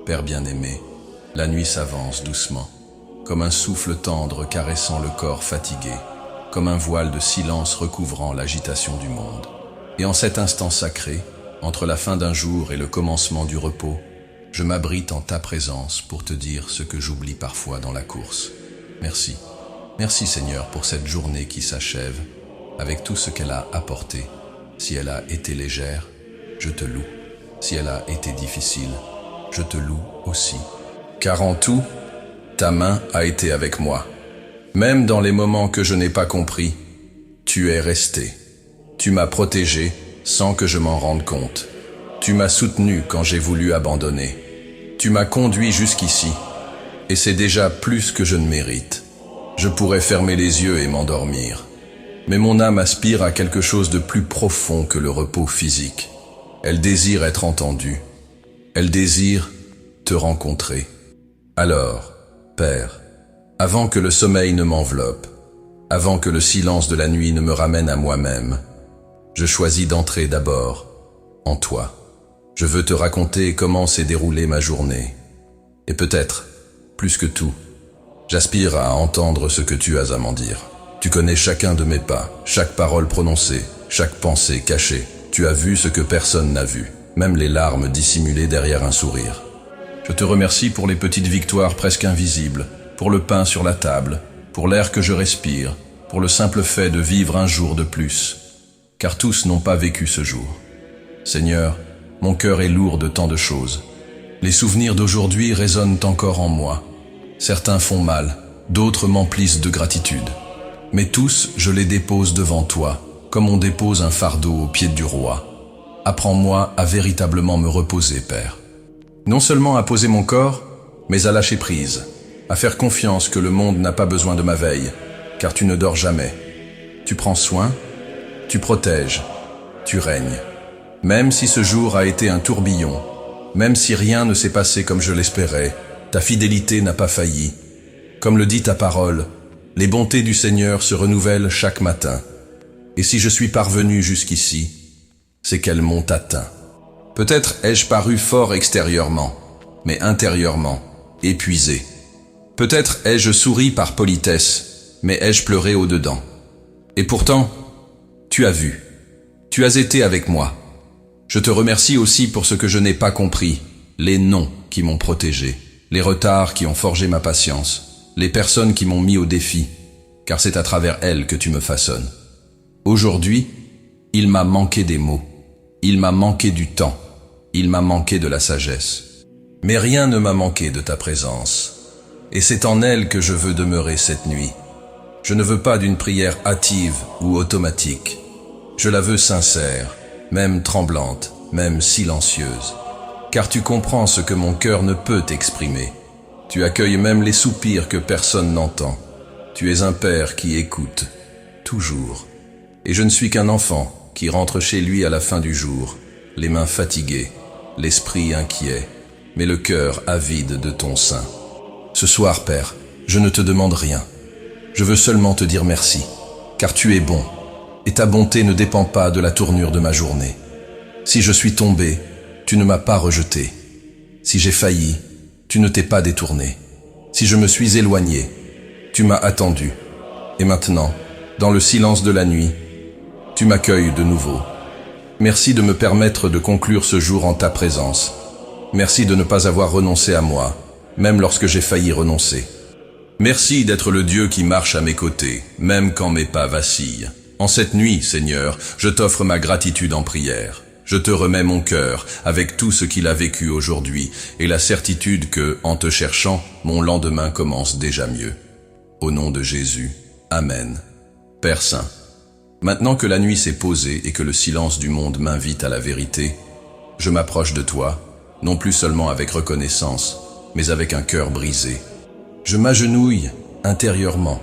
Père bien-aimé, la nuit s'avance doucement, comme un souffle tendre caressant le corps fatigué, comme un voile de silence recouvrant l'agitation du monde. Et en cet instant sacré, entre la fin d'un jour et le commencement du repos, je m'abrite en ta présence pour te dire ce que j'oublie parfois dans la course. Merci. Merci Seigneur pour cette journée qui s'achève, avec tout ce qu'elle a apporté. Si elle a été légère, je te loue. Si elle a été difficile, je te loue aussi. Car en tout, ta main a été avec moi. Même dans les moments que je n'ai pas compris, tu es resté. Tu m'as protégé sans que je m'en rende compte. Tu m'as soutenu quand j'ai voulu abandonner. Tu m'as conduit jusqu'ici, et c'est déjà plus que je ne mérite. Je pourrais fermer les yeux et m'endormir. Mais mon âme aspire à quelque chose de plus profond que le repos physique. Elle désire être entendue. Elle désire te rencontrer. Alors, Père, avant que le sommeil ne m'enveloppe, avant que le silence de la nuit ne me ramène à moi-même, je choisis d'entrer d'abord en toi. Je veux te raconter comment s'est déroulée ma journée. Et peut-être, plus que tout, j'aspire à entendre ce que tu as à m'en dire. Tu connais chacun de mes pas, chaque parole prononcée, chaque pensée cachée. Tu as vu ce que personne n'a vu, même les larmes dissimulées derrière un sourire. Je te remercie pour les petites victoires presque invisibles, pour le pain sur la table, pour l'air que je respire, pour le simple fait de vivre un jour de plus. Car tous n'ont pas vécu ce jour. Seigneur, mon cœur est lourd de tant de choses. Les souvenirs d'aujourd'hui résonnent encore en moi. Certains font mal, d'autres m'emplissent de gratitude. Mais tous, je les dépose devant toi, comme on dépose un fardeau aux pieds du roi. Apprends-moi à véritablement me reposer, Père. Non seulement à poser mon corps, mais à lâcher prise, à faire confiance que le monde n'a pas besoin de ma veille, car tu ne dors jamais. Tu prends soin, tu protèges, tu règnes. Même si ce jour a été un tourbillon, même si rien ne s'est passé comme je l'espérais, ta fidélité n'a pas failli. Comme le dit ta parole, les bontés du Seigneur se renouvellent chaque matin. Et si je suis parvenu jusqu'ici, c'est qu'elles m'ont atteint. Peut-être ai-je paru fort extérieurement, mais intérieurement, épuisé. Peut-être ai-je souri par politesse, mais ai-je pleuré au-dedans. Et pourtant, tu as vu, tu as été avec moi. Je te remercie aussi pour ce que je n'ai pas compris, les non qui m'ont protégé, les retards qui ont forgé ma patience, les personnes qui m'ont mis au défi, car c'est à travers elles que tu me façonnes. Aujourd'hui, il m'a manqué des mots, il m'a manqué du temps, il m'a manqué de la sagesse. Mais rien ne m'a manqué de ta présence, et c'est en elle que je veux demeurer cette nuit. Je ne veux pas d'une prière hâtive ou automatique. Je la veux sincère, même tremblante, même silencieuse. Car tu comprends ce que mon cœur ne peut exprimer. Tu accueilles même les soupirs que personne n'entend. Tu es un père qui écoute, toujours. Et je ne suis qu'un enfant qui rentre chez lui à la fin du jour, les mains fatiguées, l'esprit inquiet, mais le cœur avide de ton sein. Ce soir, Père, je ne te demande rien. Je veux seulement te dire merci, car tu es bon, et ta bonté ne dépend pas de la tournure de ma journée. Si je suis tombé, tu ne m'as pas rejeté. Si j'ai failli, tu ne t'es pas détourné. Si je me suis éloigné, tu m'as attendu. Et maintenant, dans le silence de la nuit, tu m'accueilles de nouveau. Merci de me permettre de conclure ce jour en ta présence. Merci de ne pas avoir renoncé à moi, même lorsque j'ai failli renoncer. Merci d'être le Dieu qui marche à mes côtés, même quand mes pas vacillent. En cette nuit, Seigneur, je t'offre ma gratitude en prière. Je te remets mon cœur avec tout ce qu'il a vécu aujourd'hui et la certitude que, en te cherchant, mon lendemain commence déjà mieux. Au nom de Jésus, Amen. Père Saint, maintenant que la nuit s'est posée et que le silence du monde m'invite à la vérité, je m'approche de toi, non plus seulement avec reconnaissance, mais avec un cœur brisé. Je m'agenouille intérieurement,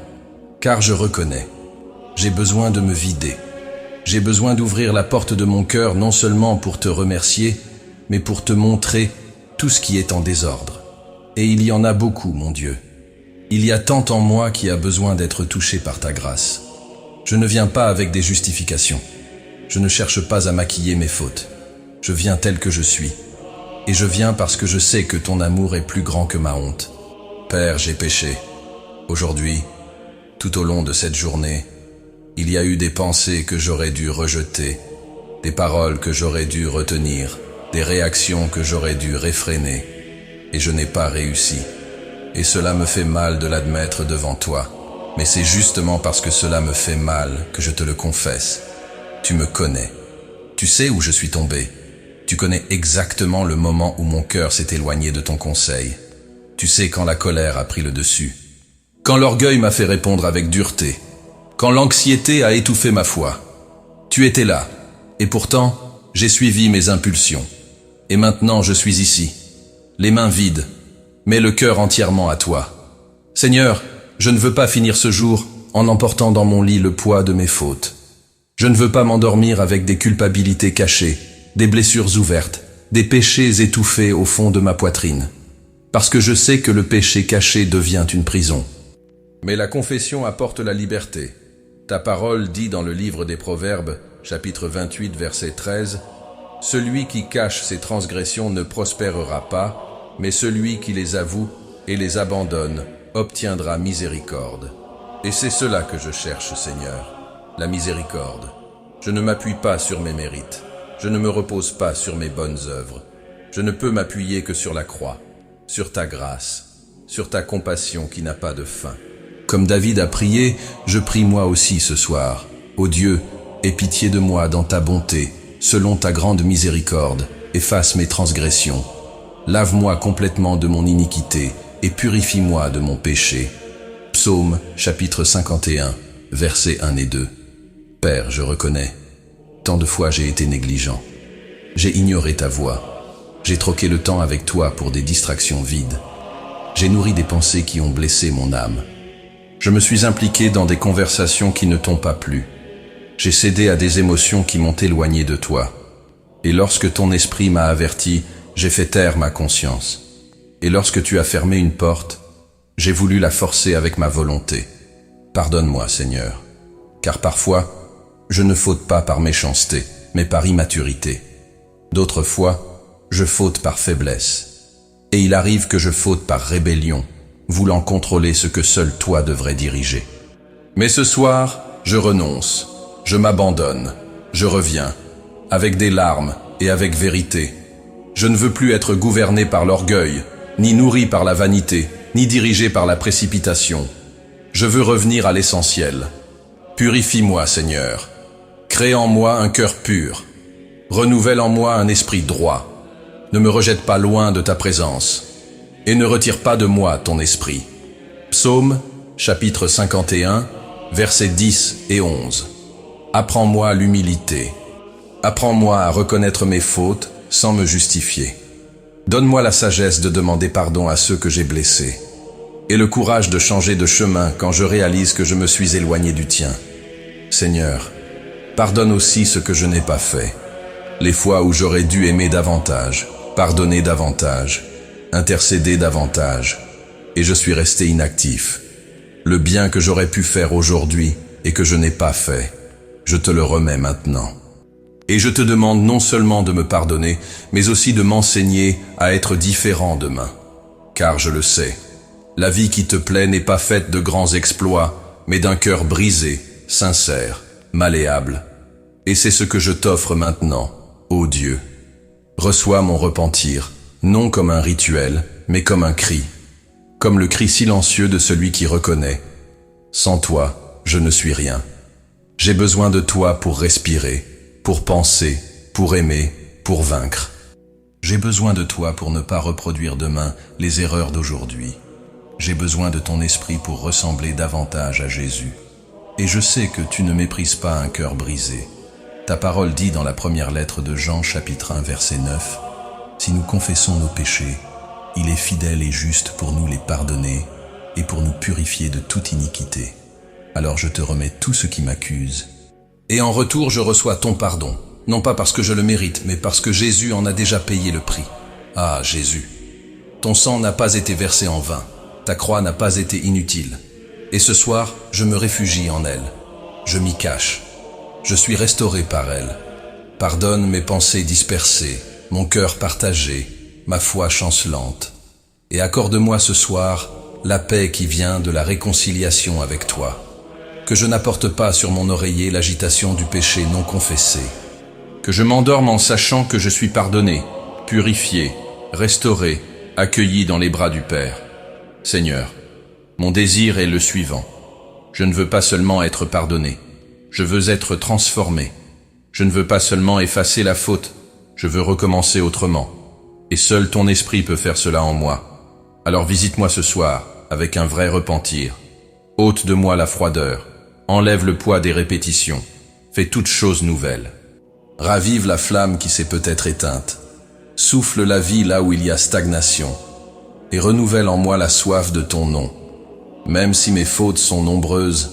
car je reconnais. J'ai besoin de me vider. J'ai besoin d'ouvrir la porte de mon cœur non seulement pour te remercier, mais pour te montrer tout ce qui est en désordre. Et il y en a beaucoup, mon Dieu. Il y a tant en moi qui a besoin d'être touché par ta grâce. Je ne viens pas avec des justifications. Je ne cherche pas à maquiller mes fautes. Je viens tel que je suis. Et je viens parce que je sais que ton amour est plus grand que ma honte. Père, j'ai péché. Aujourd'hui, tout au long de cette journée, il y a eu des pensées que j'aurais dû rejeter, des paroles que j'aurais dû retenir, des réactions que j'aurais dû réfréner. Et je n'ai pas réussi. Et cela me fait mal de l'admettre devant toi. Mais c'est justement parce que cela me fait mal que je te le confesse. Tu me connais. Tu sais où je suis tombé. Tu connais exactement le moment où mon cœur s'est éloigné de ton conseil. Tu sais quand la colère a pris le dessus. Quand l'orgueil m'a fait répondre avec dureté. Quand l'anxiété a étouffé ma foi. Tu étais là. Et pourtant, j'ai suivi mes impulsions. Et maintenant je suis ici. Les mains vides, mais le cœur entièrement à toi. Seigneur, je ne veux pas finir ce jour en emportant dans mon lit le poids de mes fautes. Je ne veux pas m'endormir avec des culpabilités cachées, des blessures ouvertes, des péchés étouffés au fond de ma poitrine. Parce que je sais que le péché caché devient une prison. Mais la confession apporte la liberté. Ta parole dit dans le livre des Proverbes, chapitre 28, verset 13, « Celui qui cache ses transgressions ne prospérera pas, mais celui qui les avoue et les abandonne obtiendra miséricorde. » Et c'est cela que je cherche, Seigneur, la miséricorde. Je ne m'appuie pas sur mes mérites. Je ne me repose pas sur mes bonnes œuvres. Je ne peux m'appuyer que sur la croix, sur ta grâce, sur ta compassion qui n'a pas de fin. Comme David a prié, je prie moi aussi ce soir. Ô Dieu, aie pitié de moi dans ta bonté, selon ta grande miséricorde, efface mes transgressions. Lave-moi complètement de mon iniquité et purifie-moi de mon péché. Psaume, chapitre 51, versets 1 et 2. Père, je reconnais, tant de fois j'ai été négligent. J'ai ignoré ta voix. J'ai troqué le temps avec toi pour des distractions vides. J'ai nourri des pensées qui ont blessé mon âme. Je me suis impliqué dans des conversations qui ne t'ont pas plu. J'ai cédé à des émotions qui m'ont éloigné de toi. Et lorsque ton esprit m'a averti, j'ai fait taire ma conscience. Et lorsque tu as fermé une porte, j'ai voulu la forcer avec ma volonté. Pardonne-moi, Seigneur, car parfois, je ne faute pas par méchanceté, mais par immaturité. D'autres fois, je faute par faiblesse. Et il arrive que je faute par rébellion, voulant contrôler ce que seul toi devrais diriger. Mais ce soir, je renonce, je m'abandonne, je reviens, avec des larmes et avec vérité. Je ne veux plus être gouverné par l'orgueil, ni nourri par la vanité, ni dirigé par la précipitation. Je veux revenir à l'essentiel. Purifie-moi, Seigneur. Crée en moi un cœur pur. Renouvelle en moi un esprit droit. Ne me rejette pas loin de ta présence. Et ne retire pas de moi ton esprit. Psaume, chapitre 51, versets 10 et 11. Apprends-moi l'humilité. Apprends-moi à reconnaître mes fautes sans me justifier. Donne-moi la sagesse de demander pardon à ceux que j'ai blessés. Et le courage de changer de chemin quand je réalise que je me suis éloigné du tien. Seigneur, pardonne aussi ce que je n'ai pas fait. Les fois où j'aurais dû aimer davantage, pardonner davantage, intercéder davantage, et je suis resté inactif. Le bien que j'aurais pu faire aujourd'hui et que je n'ai pas fait, je te le remets maintenant. Et je te demande non seulement de me pardonner, mais aussi de m'enseigner à être différent demain. Car je le sais, la vie qui te plaît n'est pas faite de grands exploits, mais d'un cœur brisé, sincère, malléable. Et c'est ce que je t'offre maintenant, ô Dieu. Reçois mon repentir, non comme un rituel, mais comme un cri, comme le cri silencieux de celui qui reconnaît. Sans toi, je ne suis rien. J'ai besoin de toi pour respirer, pour penser, pour aimer, pour vaincre. J'ai besoin de toi pour ne pas reproduire demain les erreurs d'aujourd'hui. J'ai besoin de ton esprit pour ressembler davantage à Jésus. Et je sais que tu ne méprises pas un cœur brisé. Ta parole dit dans la première lettre de Jean, chapitre 1, verset 9, « Si nous confessons nos péchés, il est fidèle et juste pour nous les pardonner et pour nous purifier de toute iniquité. Alors je te remets tout ce qui m'accuse. Et en retour, je reçois ton pardon, non pas parce que je le mérite, mais parce que Jésus en a déjà payé le prix. Ah, Jésus, ton sang n'a pas été versé en vain, ta croix n'a pas été inutile. Et ce soir, je me réfugie en elle. je m'y cache. Je suis restauré par elle. Pardonne mes pensées dispersées, mon cœur partagé, ma foi chancelante. Et accorde-moi ce soir la paix qui vient de la réconciliation avec toi. Que je n'apporte pas sur mon oreiller l'agitation du péché non confessé. Que je m'endorme en sachant que je suis pardonné, purifié, restauré, accueilli dans les bras du Père. Seigneur, mon désir est le suivant. Je ne veux pas seulement être pardonné, je veux être transformé. Je ne veux pas seulement effacer la faute, je veux recommencer autrement. Et seul ton esprit peut faire cela en moi. Alors visite-moi ce soir avec un vrai repentir. Ôte de moi la froideur, enlève le poids des répétitions, fais toutes choses nouvelles. Ravive la flamme qui s'est peut-être éteinte. Souffle la vie là où il y a stagnation. Et renouvelle en moi la soif de ton nom. Même si mes fautes sont nombreuses,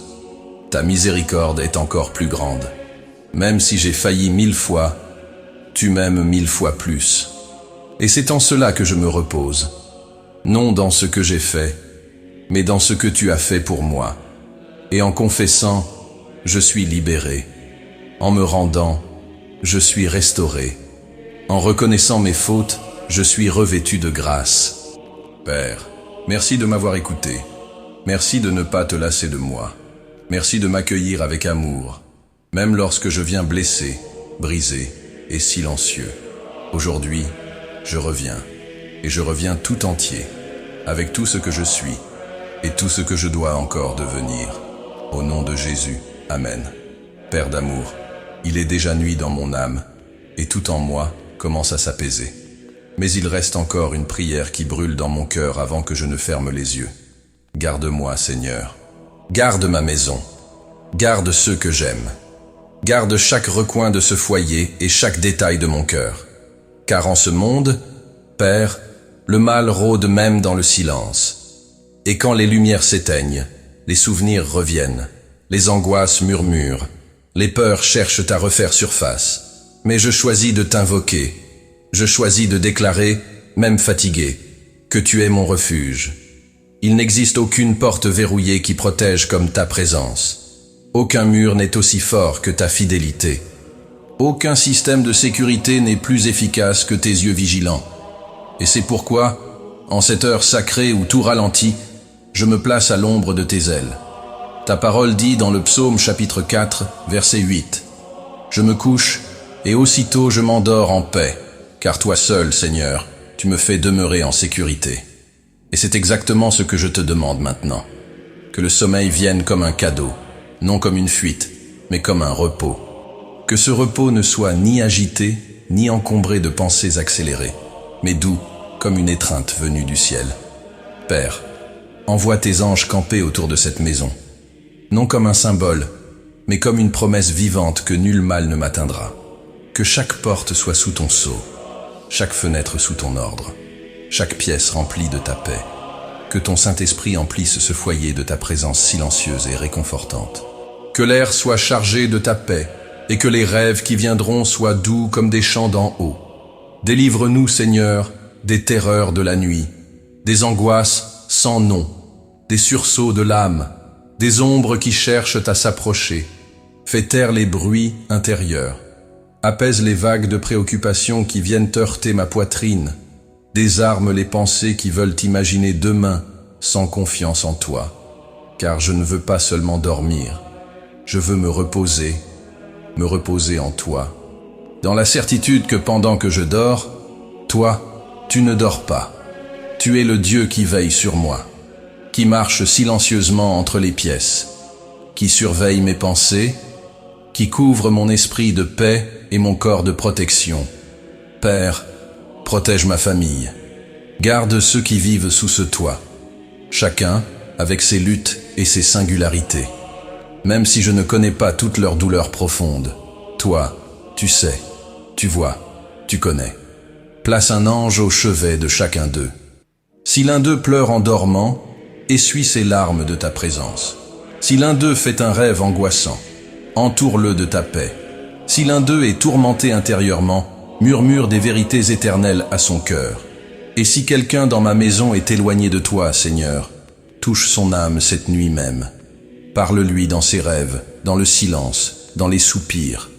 ta miséricorde est encore plus grande. Même si j'ai failli 1000 fois, tu m'aimes 1000 fois plus. Et c'est en cela que je me repose. Non dans ce que j'ai fait, mais dans ce que tu as fait pour moi. Et en confessant, je suis libéré. En me rendant, je suis restauré. En reconnaissant mes fautes, je suis revêtu de grâce. Père, merci de m'avoir écouté. Merci de ne pas te lasser de moi. Merci de m'accueillir avec amour, même lorsque je viens blessé, brisé et silencieux. Aujourd'hui, je reviens, et je reviens tout entier, avec tout ce que je suis, et tout ce que je dois encore devenir. Au nom de Jésus, Amen. Père d'amour, il est déjà nuit dans mon âme, et tout en moi commence à s'apaiser. Mais il reste encore une prière qui brûle dans mon cœur avant que je ne ferme les yeux. Garde-moi, Seigneur. Garde ma maison. Garde ceux que j'aime. Garde chaque recoin de ce foyer et chaque détail de mon cœur. Car en ce monde, Père, le mal rôde même dans le silence. Et quand les lumières s'éteignent, les souvenirs reviennent, les angoisses murmurent, les peurs cherchent à refaire surface. Mais je choisis de t'invoquer. Je choisis de déclarer, même fatigué, que tu es mon refuge. Il n'existe aucune porte verrouillée qui protège comme ta présence. Aucun mur n'est aussi fort que ta fidélité. Aucun système de sécurité n'est plus efficace que tes yeux vigilants. Et c'est pourquoi, en cette heure sacrée où tout ralentit, je me place à l'ombre de tes ailes. Ta parole dit dans le psaume chapitre 4, verset 8. Je me couche, et aussitôt je m'endors en paix, car toi seul, Seigneur, tu me fais demeurer en sécurité. Et c'est exactement ce que je te demande maintenant. Que le sommeil vienne comme un cadeau, non comme une fuite, mais comme un repos. Que ce repos ne soit ni agité, ni encombré de pensées accélérées, mais doux comme une étreinte venue du ciel. Père, envoie tes anges camper autour de cette maison, non comme un symbole, mais comme une promesse vivante que nul mal ne m'atteindra. Que chaque porte soit sous ton sceau, chaque fenêtre sous ton ordre, chaque pièce remplie de ta paix. Que ton Saint-Esprit emplisse ce foyer de ta présence silencieuse et réconfortante. Que l'air soit chargé de ta paix, et que les rêves qui viendront soient doux comme des chants d'en haut. Délivre-nous, Seigneur, des terreurs de la nuit, des angoisses sans nom, des sursauts de l'âme, des ombres qui cherchent à s'approcher. Fais taire les bruits intérieurs. Apaise les vagues de préoccupations qui viennent heurter ma poitrine. Désarme les pensées qui veulent imaginer demain sans confiance en toi. Car je ne veux pas seulement dormir, je veux me reposer en toi. Dans la certitude que pendant que je dors, toi, tu ne dors pas. Tu es le Dieu qui veille sur moi, qui marche silencieusement entre les pièces, qui surveille mes pensées, qui couvre mon esprit de paix et mon corps de protection. Père, protège ma famille. Garde ceux qui vivent sous ce toit, chacun avec ses luttes et ses singularités. Même si je ne connais pas toutes leurs douleurs profondes, toi, tu sais, tu vois, tu connais. Place un ange au chevet de chacun d'eux. Si l'un d'eux pleure en dormant, essuie ses larmes de ta présence. Si l'un d'eux fait un rêve angoissant, entoure-le de ta paix. Si l'un d'eux est tourmenté intérieurement, murmure des vérités éternelles à son cœur. Et si quelqu'un dans ma maison est éloigné de toi, Seigneur, touche son âme cette nuit même. Parle-lui dans ses rêves, dans le silence, dans les soupirs,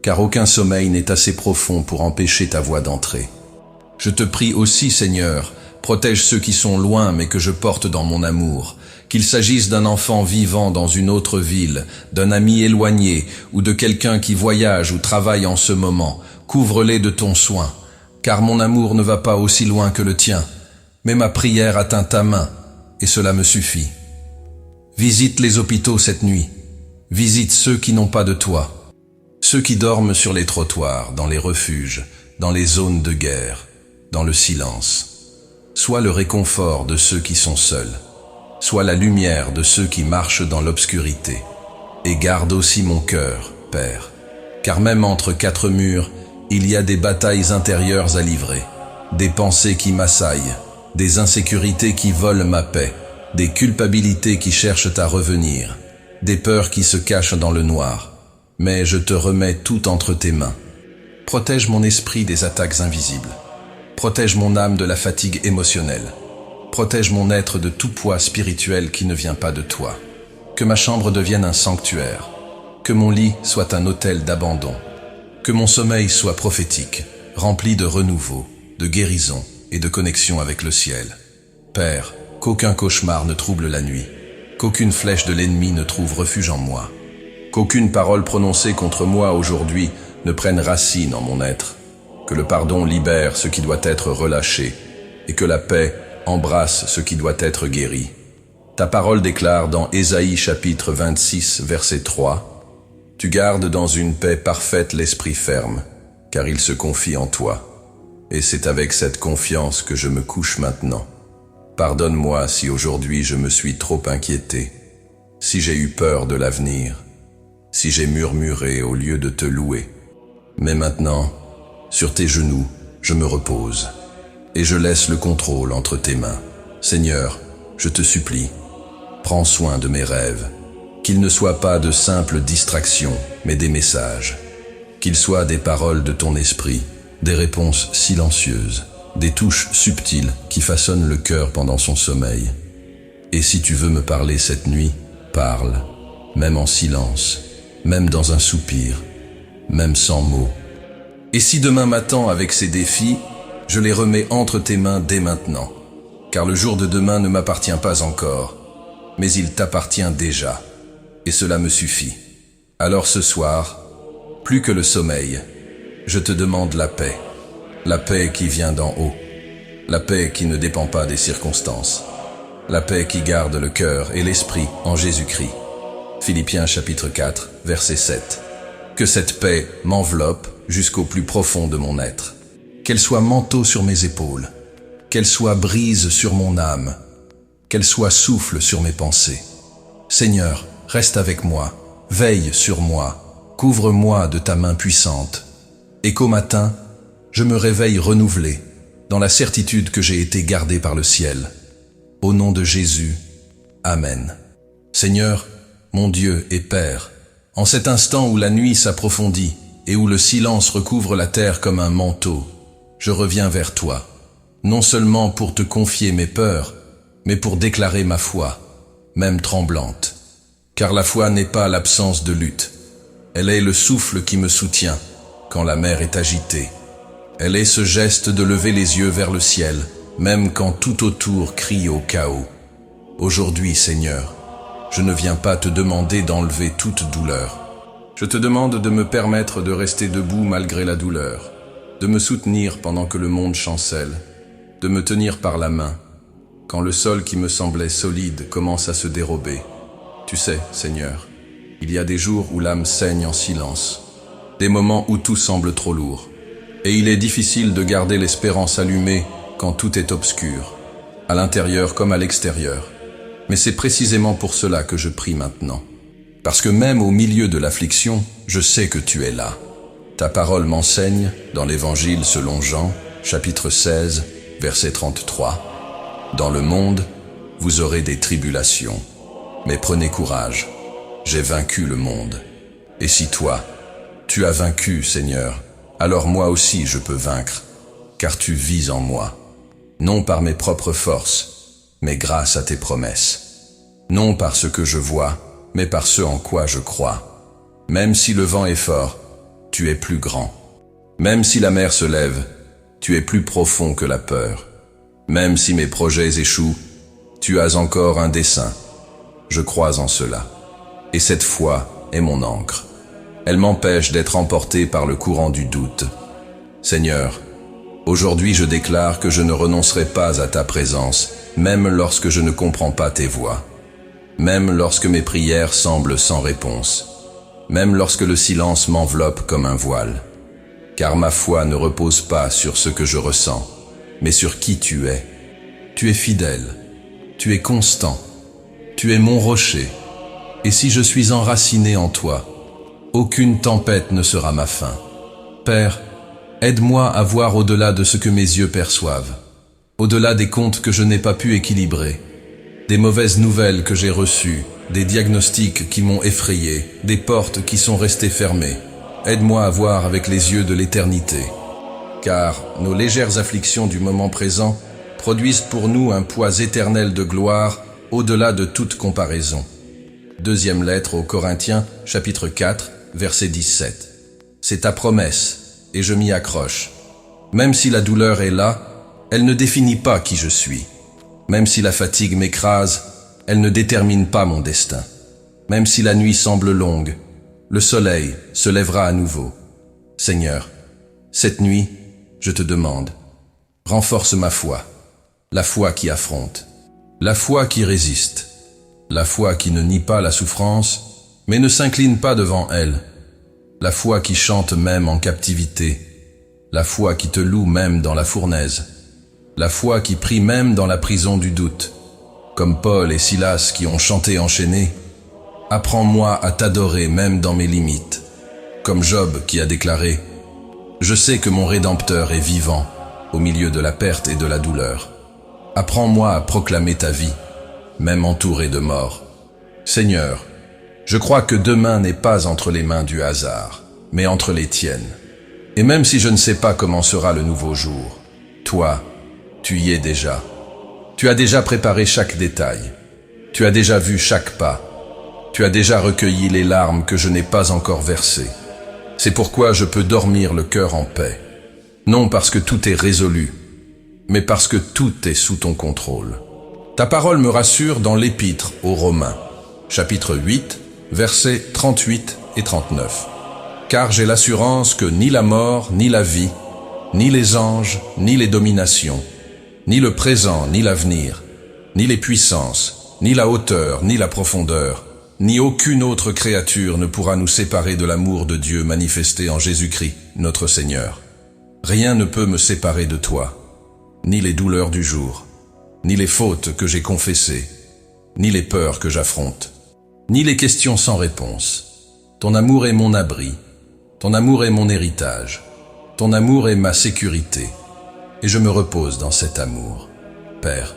car aucun sommeil n'est assez profond pour empêcher ta voix d'entrer. Je te prie aussi, Seigneur, protège ceux qui sont loin mais que je porte dans mon amour, qu'il s'agisse d'un enfant vivant dans une autre ville, d'un ami éloigné ou de quelqu'un qui voyage ou travaille en ce moment. Couvre-les de ton soin, car mon amour ne va pas aussi loin que le tien, mais ma prière atteint ta main, et cela me suffit. Visite les hôpitaux cette nuit, visite ceux qui n'ont pas de toit, ceux qui dorment sur les trottoirs, dans les refuges, dans les zones de guerre, dans le silence. Sois le réconfort de ceux qui sont seuls, sois la lumière de ceux qui marchent dans l'obscurité. Et garde aussi mon cœur, Père, car même entre quatre murs, il y a des batailles intérieures à livrer, des pensées qui m'assaillent, des insécurités qui volent ma paix, des culpabilités qui cherchent à revenir, des peurs qui se cachent dans le noir. Mais je te remets tout entre tes mains. Protège mon esprit des attaques invisibles. Protège mon âme de la fatigue émotionnelle. Protège mon être de tout poids spirituel qui ne vient pas de toi. Que ma chambre devienne un sanctuaire. Que mon lit soit un autel d'abandon. Que mon sommeil soit prophétique, rempli de renouveau, de guérison et de connexion avec le ciel. Père, qu'aucun cauchemar ne trouble la nuit. Qu'aucune flèche de l'ennemi ne trouve refuge en moi. Qu'aucune parole prononcée contre moi aujourd'hui ne prenne racine en mon être. Que le pardon libère ce qui doit être relâché et que la paix embrasse ce qui doit être guéri. Ta parole déclare dans Ésaïe chapitre 26, verset 3, « Tu gardes dans une paix parfaite l'esprit ferme, car il se confie en toi. Et c'est avec cette confiance que je me couche maintenant. Pardonne-moi si aujourd'hui je me suis trop inquiété, si j'ai eu peur de l'avenir, si j'ai murmuré au lieu de te louer. Mais maintenant, sur tes genoux, je me repose, et je laisse le contrôle entre tes mains. Seigneur, je te supplie, prends soin de mes rêves, qu'ils ne soient pas de simples distractions, mais des messages, qu'ils soient des paroles de ton esprit, des réponses silencieuses, des touches subtiles qui façonnent le cœur pendant son sommeil. Et si tu veux me parler cette nuit, parle, même en silence, même dans un soupir, même sans mots. Et si demain m'attend avec ces défis, je les remets entre tes mains dès maintenant, car le jour de demain ne m'appartient pas encore, mais il t'appartient déjà, et cela me suffit. Alors ce soir, plus que le sommeil, je te demande la paix qui vient d'en haut, la paix qui ne dépend pas des circonstances, la paix qui garde le cœur et l'esprit en Jésus-Christ. Philippiens chapitre 4, verset 7. Que cette paix m'enveloppe jusqu'au plus profond de mon être, qu'elle soit manteau sur mes épaules, qu'elle soit brise sur mon âme, qu'elle soit souffle sur mes pensées. Seigneur, reste avec moi, veille sur moi, couvre-moi de ta main puissante, et qu'au matin, je me réveille renouvelé, dans la certitude que j'ai été gardé par le ciel. Au nom de Jésus, Amen. Seigneur, mon Dieu et Père, en cet instant où la nuit s'approfondit et où le silence recouvre la terre comme un manteau, je reviens vers toi, non seulement pour te confier mes peurs, mais pour déclarer ma foi, même tremblante. Car la foi n'est pas l'absence de lutte, elle est le souffle qui me soutient quand la mer est agitée. Elle est ce geste de lever les yeux vers le ciel, même quand tout autour crie au chaos. Aujourd'hui, Seigneur, je ne viens pas te demander d'enlever toute douleur. Je te demande de me permettre de rester debout malgré la douleur, de me soutenir pendant que le monde chancelle, de me tenir par la main, quand le sol qui me semblait solide commence à se dérober. Tu sais, Seigneur, il y a des jours où l'âme saigne en silence, des moments où tout semble trop lourd. Et il est difficile de garder l'espérance allumée quand tout est obscur, à l'intérieur comme à l'extérieur. Mais c'est précisément pour cela que je prie maintenant. Parce que même au milieu de l'affliction, je sais que tu es là. Ta parole m'enseigne, dans l'Évangile selon Jean, chapitre 16, verset 33. Dans le monde, vous aurez des tribulations. Mais prenez courage, j'ai vaincu le monde. Et si toi, tu as vaincu, Seigneur, alors moi aussi je peux vaincre, car tu vis en moi. Non par mes propres forces, mais grâce à tes promesses. Non par ce que je vois, mais par ce en quoi je crois. Même si le vent est fort, tu es plus grand. Même si la mer se lève, tu es plus profond que la peur. Même si mes projets échouent, tu as encore un dessein. Je crois en cela. Et cette foi est mon ancre. Elle m'empêche d'être emporté par le courant du doute. Seigneur, aujourd'hui je déclare que je ne renoncerai pas à ta présence, même lorsque je ne comprends pas tes voies. Même lorsque mes prières semblent sans réponse. Même lorsque le silence m'enveloppe comme un voile. Car ma foi ne repose pas sur ce que je ressens, mais sur qui tu es. Tu es fidèle, tu es constant, tu es mon rocher. Et si je suis enraciné en toi, aucune tempête ne sera ma fin. Père, aide-moi à voir au-delà de ce que mes yeux perçoivent, au-delà des comptes que je n'ai pas pu équilibrer, des mauvaises nouvelles que j'ai reçues, des diagnostics qui m'ont effrayé, des portes qui sont restées fermées. Aide-moi à voir avec les yeux de l'éternité, car nos légères afflictions du moment présent produisent pour nous un poids éternel de gloire au-delà de toute comparaison. Deuxième lettre aux Corinthiens, chapitre 4, verset 17. C'est ta promesse, et je m'y accroche. Même si la douleur est là, elle ne définit pas qui je suis. Même si la fatigue m'écrase, elle ne détermine pas mon destin. Même si la nuit semble longue, le soleil se lèvera à nouveau. Seigneur, cette nuit, je te demande, renforce ma foi, la foi qui affronte, la foi qui résiste, la foi qui ne nie pas la souffrance, mais ne s'incline pas devant elle, la foi qui chante même en captivité, la foi qui te loue même dans la fournaise, la foi qui prie même dans la prison du doute, comme Paul et Silas qui ont chanté enchaînés. Apprends-moi à t'adorer même dans mes limites, comme Job qui a déclaré « Je sais que mon Rédempteur est vivant au milieu de la perte et de la douleur. Apprends-moi à proclamer ta vie, même entouré de mort. Seigneur, je crois que demain n'est pas entre les mains du hasard, mais entre les tiennes. Et même si je ne sais pas comment sera le nouveau jour, toi, tu y es déjà. Tu as déjà préparé chaque détail. Tu as déjà vu chaque pas. Tu as déjà recueilli les larmes que je n'ai pas encore versées. C'est pourquoi je peux dormir le cœur en paix. Non parce que tout est résolu, mais parce que tout est sous ton contrôle. Ta parole me rassure dans l'Épître aux Romains, chapitre 8, versets 38 et 39. Car j'ai l'assurance que ni la mort, ni la vie, ni les anges, ni les dominations, ni le présent, ni l'avenir, ni les puissances, ni la hauteur, ni la profondeur, ni aucune autre créature ne pourra nous séparer de l'amour de Dieu manifesté en Jésus-Christ, notre Seigneur. Rien ne peut me séparer de toi, ni les douleurs du jour, ni les fautes que j'ai confessées, ni les peurs que j'affronte, ni les questions sans réponse. Ton amour est mon abri, ton amour est mon héritage, ton amour est ma sécurité, et je me repose dans cet amour. Père,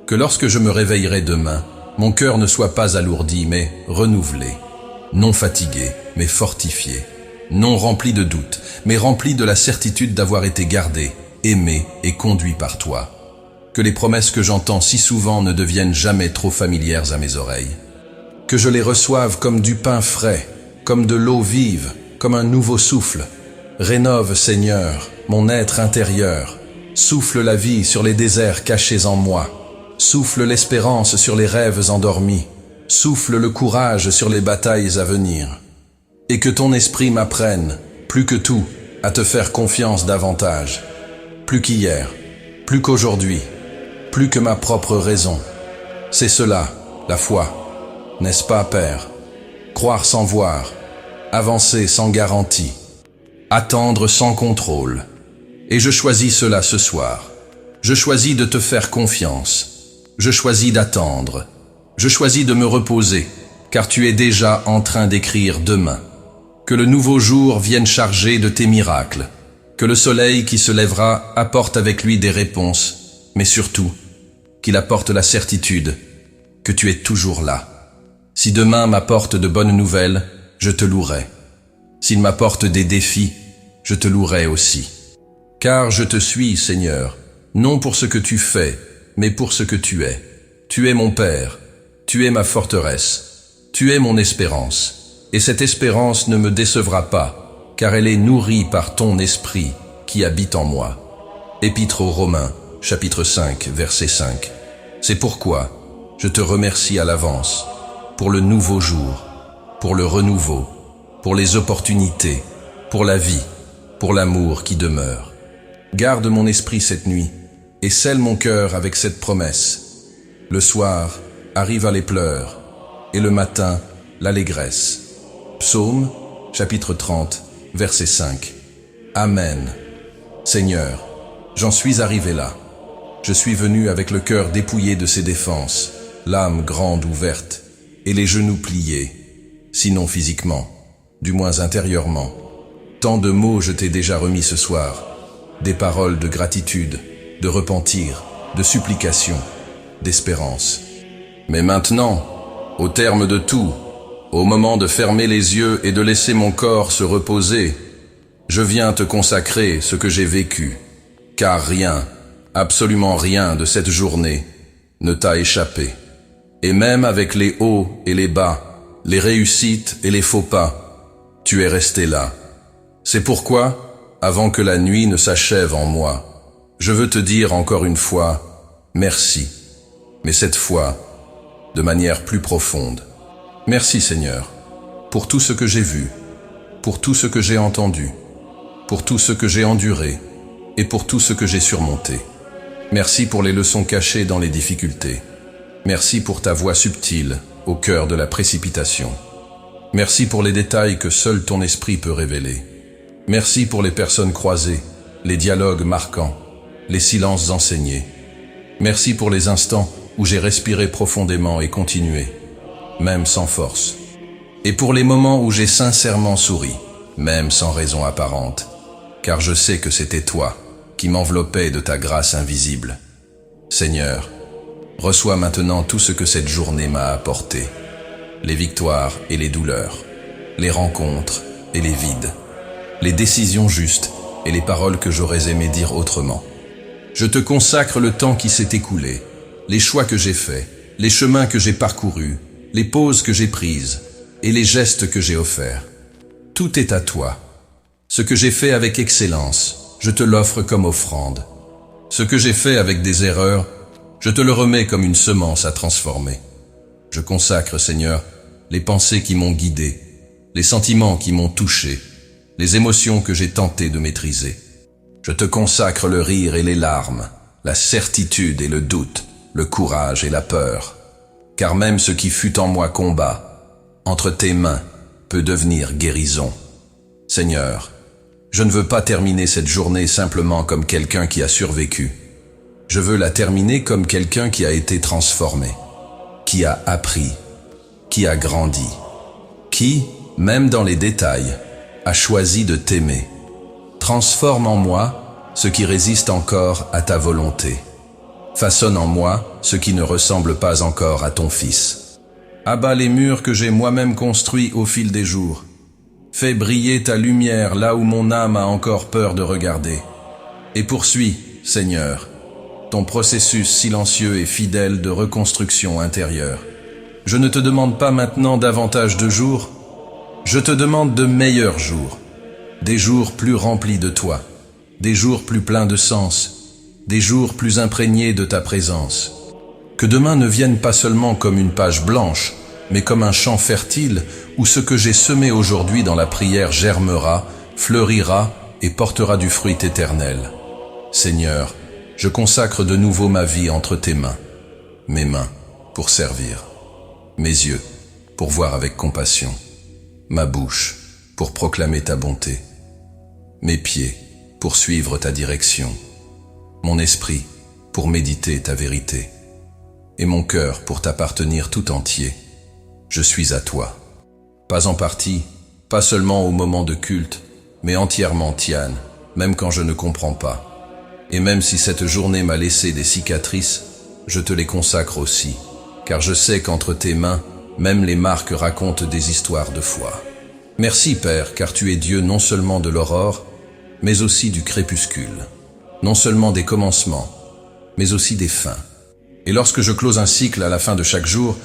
que lorsque je me réveillerai demain, mon cœur ne soit pas alourdi, mais renouvelé, non fatigué, mais fortifié, non rempli de doutes, mais rempli de la certitude d'avoir été gardé, aimé et conduit par toi. Que les promesses que j'entends si souvent ne deviennent jamais trop familières à mes oreilles. Que je les reçoive comme du pain frais, comme de l'eau vive, comme un nouveau souffle. Rénove, Seigneur, mon être intérieur. Souffle la vie sur les déserts cachés en moi. Souffle l'espérance sur les rêves endormis. Souffle le courage sur les batailles à venir. Et que ton esprit m'apprenne, plus que tout, à te faire confiance davantage. Plus qu'hier, plus qu'aujourd'hui, plus que ma propre raison. C'est cela, la foi, n'est-ce pas, Père? Croire sans voir, avancer sans garantie, attendre sans contrôle. Et je choisis cela ce soir. Je choisis de te faire confiance. Je choisis d'attendre. Je choisis de me reposer, car tu es déjà en train d'écrire demain. Que le nouveau jour vienne chargé de tes miracles. Que le soleil qui se lèvera apporte avec lui des réponses, mais surtout, qu'il apporte la certitude que tu es toujours là. Si demain m'apporte de bonnes nouvelles, je te louerai. S'il m'apporte des défis, je te louerai aussi. Car je te suis, Seigneur, non pour ce que tu fais, mais pour ce que tu es. Tu es mon Père, tu es ma forteresse, Tu es mon espérance, et cette espérance ne me décevra pas, car elle est nourrie par ton esprit qui habite en moi. Épître aux Romains, chapitre 5, verset 5. C'est pourquoi je te remercie à l'avance pour le nouveau jour, pour le renouveau, pour les opportunités, pour la vie, pour l'amour qui demeure. Garde mon esprit cette nuit et scelle mon cœur avec cette promesse. Le soir arrivent les pleurs et le matin l'allégresse. Psaume, chapitre 30, verset 5. Amen. Seigneur, j'en suis arrivé là. Je suis venu avec le cœur dépouillé de ses défenses, l'âme grande ouverte et les genoux pliés, sinon physiquement, du moins intérieurement. Tant de mots je t'ai déjà remis ce soir, des paroles de gratitude, de repentir, de supplication, d'espérance. Mais maintenant, au terme de tout, au moment de fermer les yeux et de laisser mon corps se reposer, je viens te consacrer ce que j'ai vécu, car rien, absolument rien de cette journée ne t'a échappé. Et même avec les hauts et les bas, les réussites et les faux pas, tu es resté là. C'est pourquoi, avant que la nuit ne s'achève en moi, je veux te dire encore une fois, merci. Mais cette fois, de manière plus profonde. Merci Seigneur, pour tout ce que j'ai vu, pour tout ce que j'ai entendu, pour tout ce que j'ai enduré et pour tout ce que j'ai surmonté. Merci pour les leçons cachées dans les difficultés. Merci pour ta voix subtile au cœur de la précipitation. Merci pour les détails que seul ton esprit peut révéler. Merci pour les personnes croisées, les dialogues marquants, les silences enseignés. Merci pour les instants où j'ai respiré profondément et continué, même sans force. Et pour les moments où j'ai sincèrement souri, même sans raison apparente, car je sais que c'était toi qui m'enveloppais de ta grâce invisible. Seigneur, reçois maintenant tout ce que cette journée m'a apporté, les victoires et les douleurs, les rencontres et les vides, les décisions justes et les paroles que j'aurais aimé dire autrement. Je te consacre le temps qui s'est écoulé, les choix que j'ai faits, les chemins que j'ai parcourus, les pauses que j'ai prises et les gestes que j'ai offerts. Tout est à toi. Ce que j'ai fait avec excellence, je te l'offre comme offrande. Ce que j'ai fait avec des erreurs, je te le remets comme une semence à transformer. Je consacre, Seigneur, les pensées qui m'ont guidé, les sentiments qui m'ont touché, les émotions que j'ai tenté de maîtriser. Je te consacre le rire et les larmes, la certitude et le doute, le courage et la peur. Car même ce qui fut en moi combat, entre tes mains, peut devenir guérison. Seigneur, je ne veux pas terminer cette journée simplement comme quelqu'un qui a survécu. Je veux la terminer comme quelqu'un qui a été transformé, qui a appris, qui a grandi, qui, même dans les détails, a choisi de t'aimer. Transforme en moi ce qui résiste encore à ta volonté. Façonne en moi ce qui ne ressemble pas encore à ton Fils. Abat les murs que j'ai moi-même construits au fil des jours. Fais briller ta lumière là où mon âme a encore peur de regarder. Et poursuis, Seigneur, ton processus silencieux et fidèle de reconstruction intérieure. Je ne te demande pas maintenant davantage de jours, je te demande de meilleurs jours, des jours plus remplis de toi, des jours plus pleins de sens, des jours plus imprégnés de ta présence. Que demain ne vienne pas seulement comme une page blanche, mais comme un champ fertile où ce que j'ai semé aujourd'hui dans la prière germera, fleurira et portera du fruit éternel. Seigneur, je consacre de nouveau ma vie entre tes mains, mes mains pour servir, mes yeux pour voir avec compassion, ma bouche pour proclamer ta bonté, mes pieds pour suivre ta direction, mon esprit pour méditer ta vérité, et mon cœur pour t'appartenir tout entier. Je suis à toi. Pas en partie, pas seulement au moment de culte, mais entièrement tienne, même quand je ne comprends pas. Et même si cette journée m'a laissé des cicatrices, je te les consacre aussi, car je sais qu'entre tes mains, même les marques racontent des histoires de foi. Merci Père, car tu es Dieu non seulement de l'aurore, mais aussi du crépuscule, non seulement des commencements, mais aussi des fins. Et lorsque je close un cycle à la fin de chaque jour,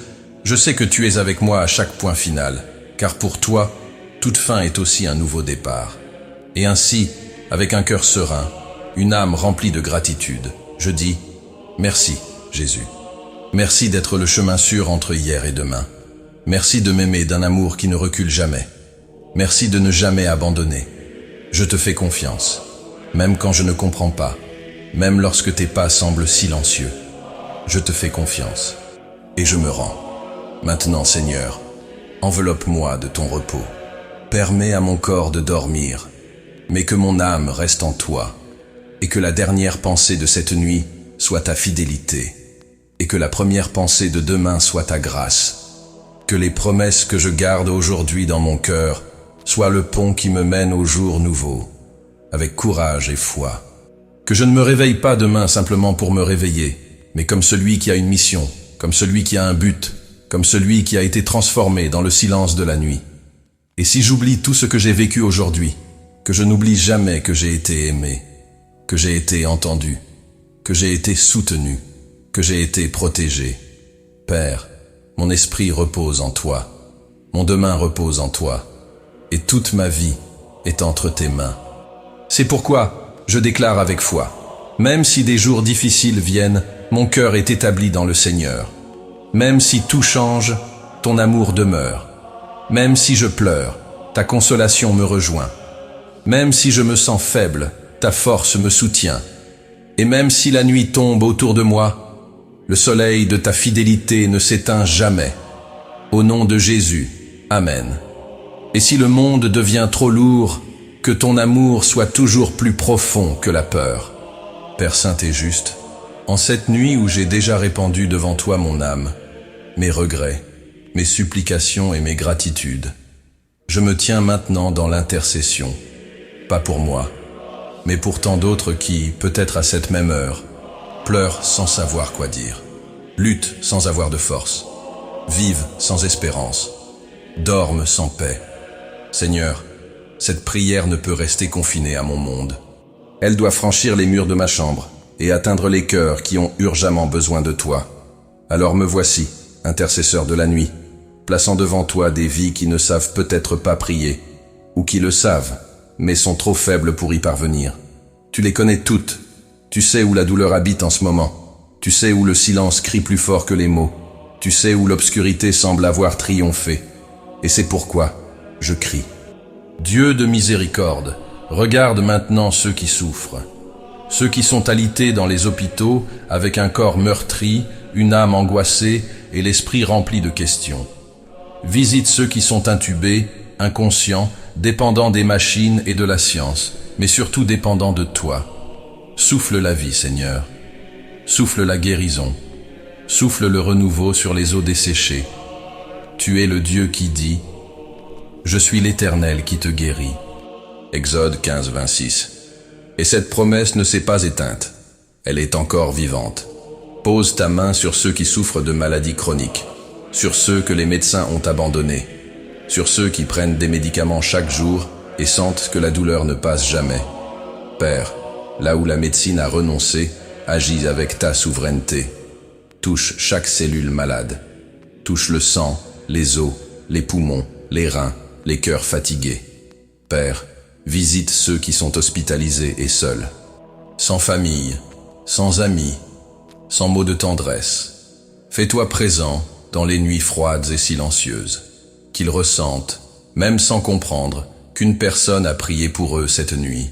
Je sais que tu es avec moi à chaque point final, car pour toi, toute fin est aussi un nouveau départ. Et ainsi, avec un cœur serein, une âme remplie de gratitude, je dis « Merci, Jésus. Merci d'être le chemin sûr entre hier et demain. Merci de m'aimer d'un amour qui ne recule jamais. Merci de ne jamais abandonner. Je te fais confiance, même quand je ne comprends pas, même lorsque tes pas semblent silencieux. Je te fais confiance, et je me rends. Maintenant, Seigneur, enveloppe-moi de ton repos. Permets à mon corps de dormir, mais que mon âme reste en toi, et que la dernière pensée de cette nuit soit ta fidélité, et que la première pensée de demain soit ta grâce. Que les promesses que je garde aujourd'hui dans mon cœur soient le pont qui me mène au jour nouveau, avec courage et foi. Que je ne me réveille pas demain simplement pour me réveiller, mais comme celui qui a une mission, comme celui qui a un but, comme celui qui a été transformé dans le silence de la nuit. Et si j'oublie tout ce que j'ai vécu aujourd'hui, que je n'oublie jamais que j'ai été aimé, que j'ai été entendu, que j'ai été soutenu, que j'ai été protégé. Père, mon esprit repose en toi, mon demain repose en toi, et toute ma vie est entre tes mains. C'est pourquoi je déclare avec foi, même si des jours difficiles viennent, mon cœur est établi dans le Seigneur. Même si tout change, ton amour demeure. Même si je pleure, ta consolation me rejoint. Même si je me sens faible, ta force me soutient. Et même si la nuit tombe autour de moi, le soleil de ta fidélité ne s'éteint jamais. Au nom de Jésus, Amen. Et si le monde devient trop lourd, que ton amour soit toujours plus profond que la peur. Père saint et juste, en cette nuit où j'ai déjà répandu devant toi mon âme, mes regrets, mes supplications et mes gratitudes, je me tiens maintenant dans l'intercession, pas pour moi, mais pour tant d'autres qui, peut-être à cette même heure, pleurent sans savoir quoi dire, luttent sans avoir de force, vivent sans espérance, dorment sans paix. Seigneur, cette prière ne peut rester confinée à mon monde. Elle doit franchir les murs de ma chambre et atteindre les cœurs qui ont urgemment besoin de toi. Alors me voici, intercesseur de la nuit, plaçant devant toi des vies qui ne savent peut-être pas prier, ou qui le savent, mais sont trop faibles pour y parvenir. Tu les connais toutes, tu sais où la douleur habite en ce moment, tu sais où le silence crie plus fort que les mots, tu sais où l'obscurité semble avoir triomphé, et c'est pourquoi je crie. Dieu de miséricorde, regarde maintenant ceux qui souffrent, ceux qui sont alités dans les hôpitaux avec un corps meurtri, une âme angoissée et l'esprit rempli de questions. Visite ceux qui sont intubés, inconscients, dépendants des machines et de la science, mais surtout dépendants de toi. Souffle la vie, Seigneur. Souffle la guérison. Souffle le renouveau sur les eaux desséchées. Tu es le Dieu qui dit « Je suis l'Éternel qui te guérit ». Exode 15, 26. Et cette promesse ne s'est pas éteinte. Elle est encore vivante. Pose ta main sur ceux qui souffrent de maladies chroniques, sur ceux que les médecins ont abandonnés, sur ceux qui prennent des médicaments chaque jour et sentent que la douleur ne passe jamais. Père, là où la médecine a renoncé, agis avec ta souveraineté. Touche chaque cellule malade. Touche le sang, les os, les poumons, les reins, les cœurs fatigués. Père, visite ceux qui sont hospitalisés et seuls, sans famille, sans amis, sans mots de tendresse. Fais-toi présent dans les nuits froides et silencieuses, qu'ils ressentent, même sans comprendre, qu'une personne a prié pour eux cette nuit.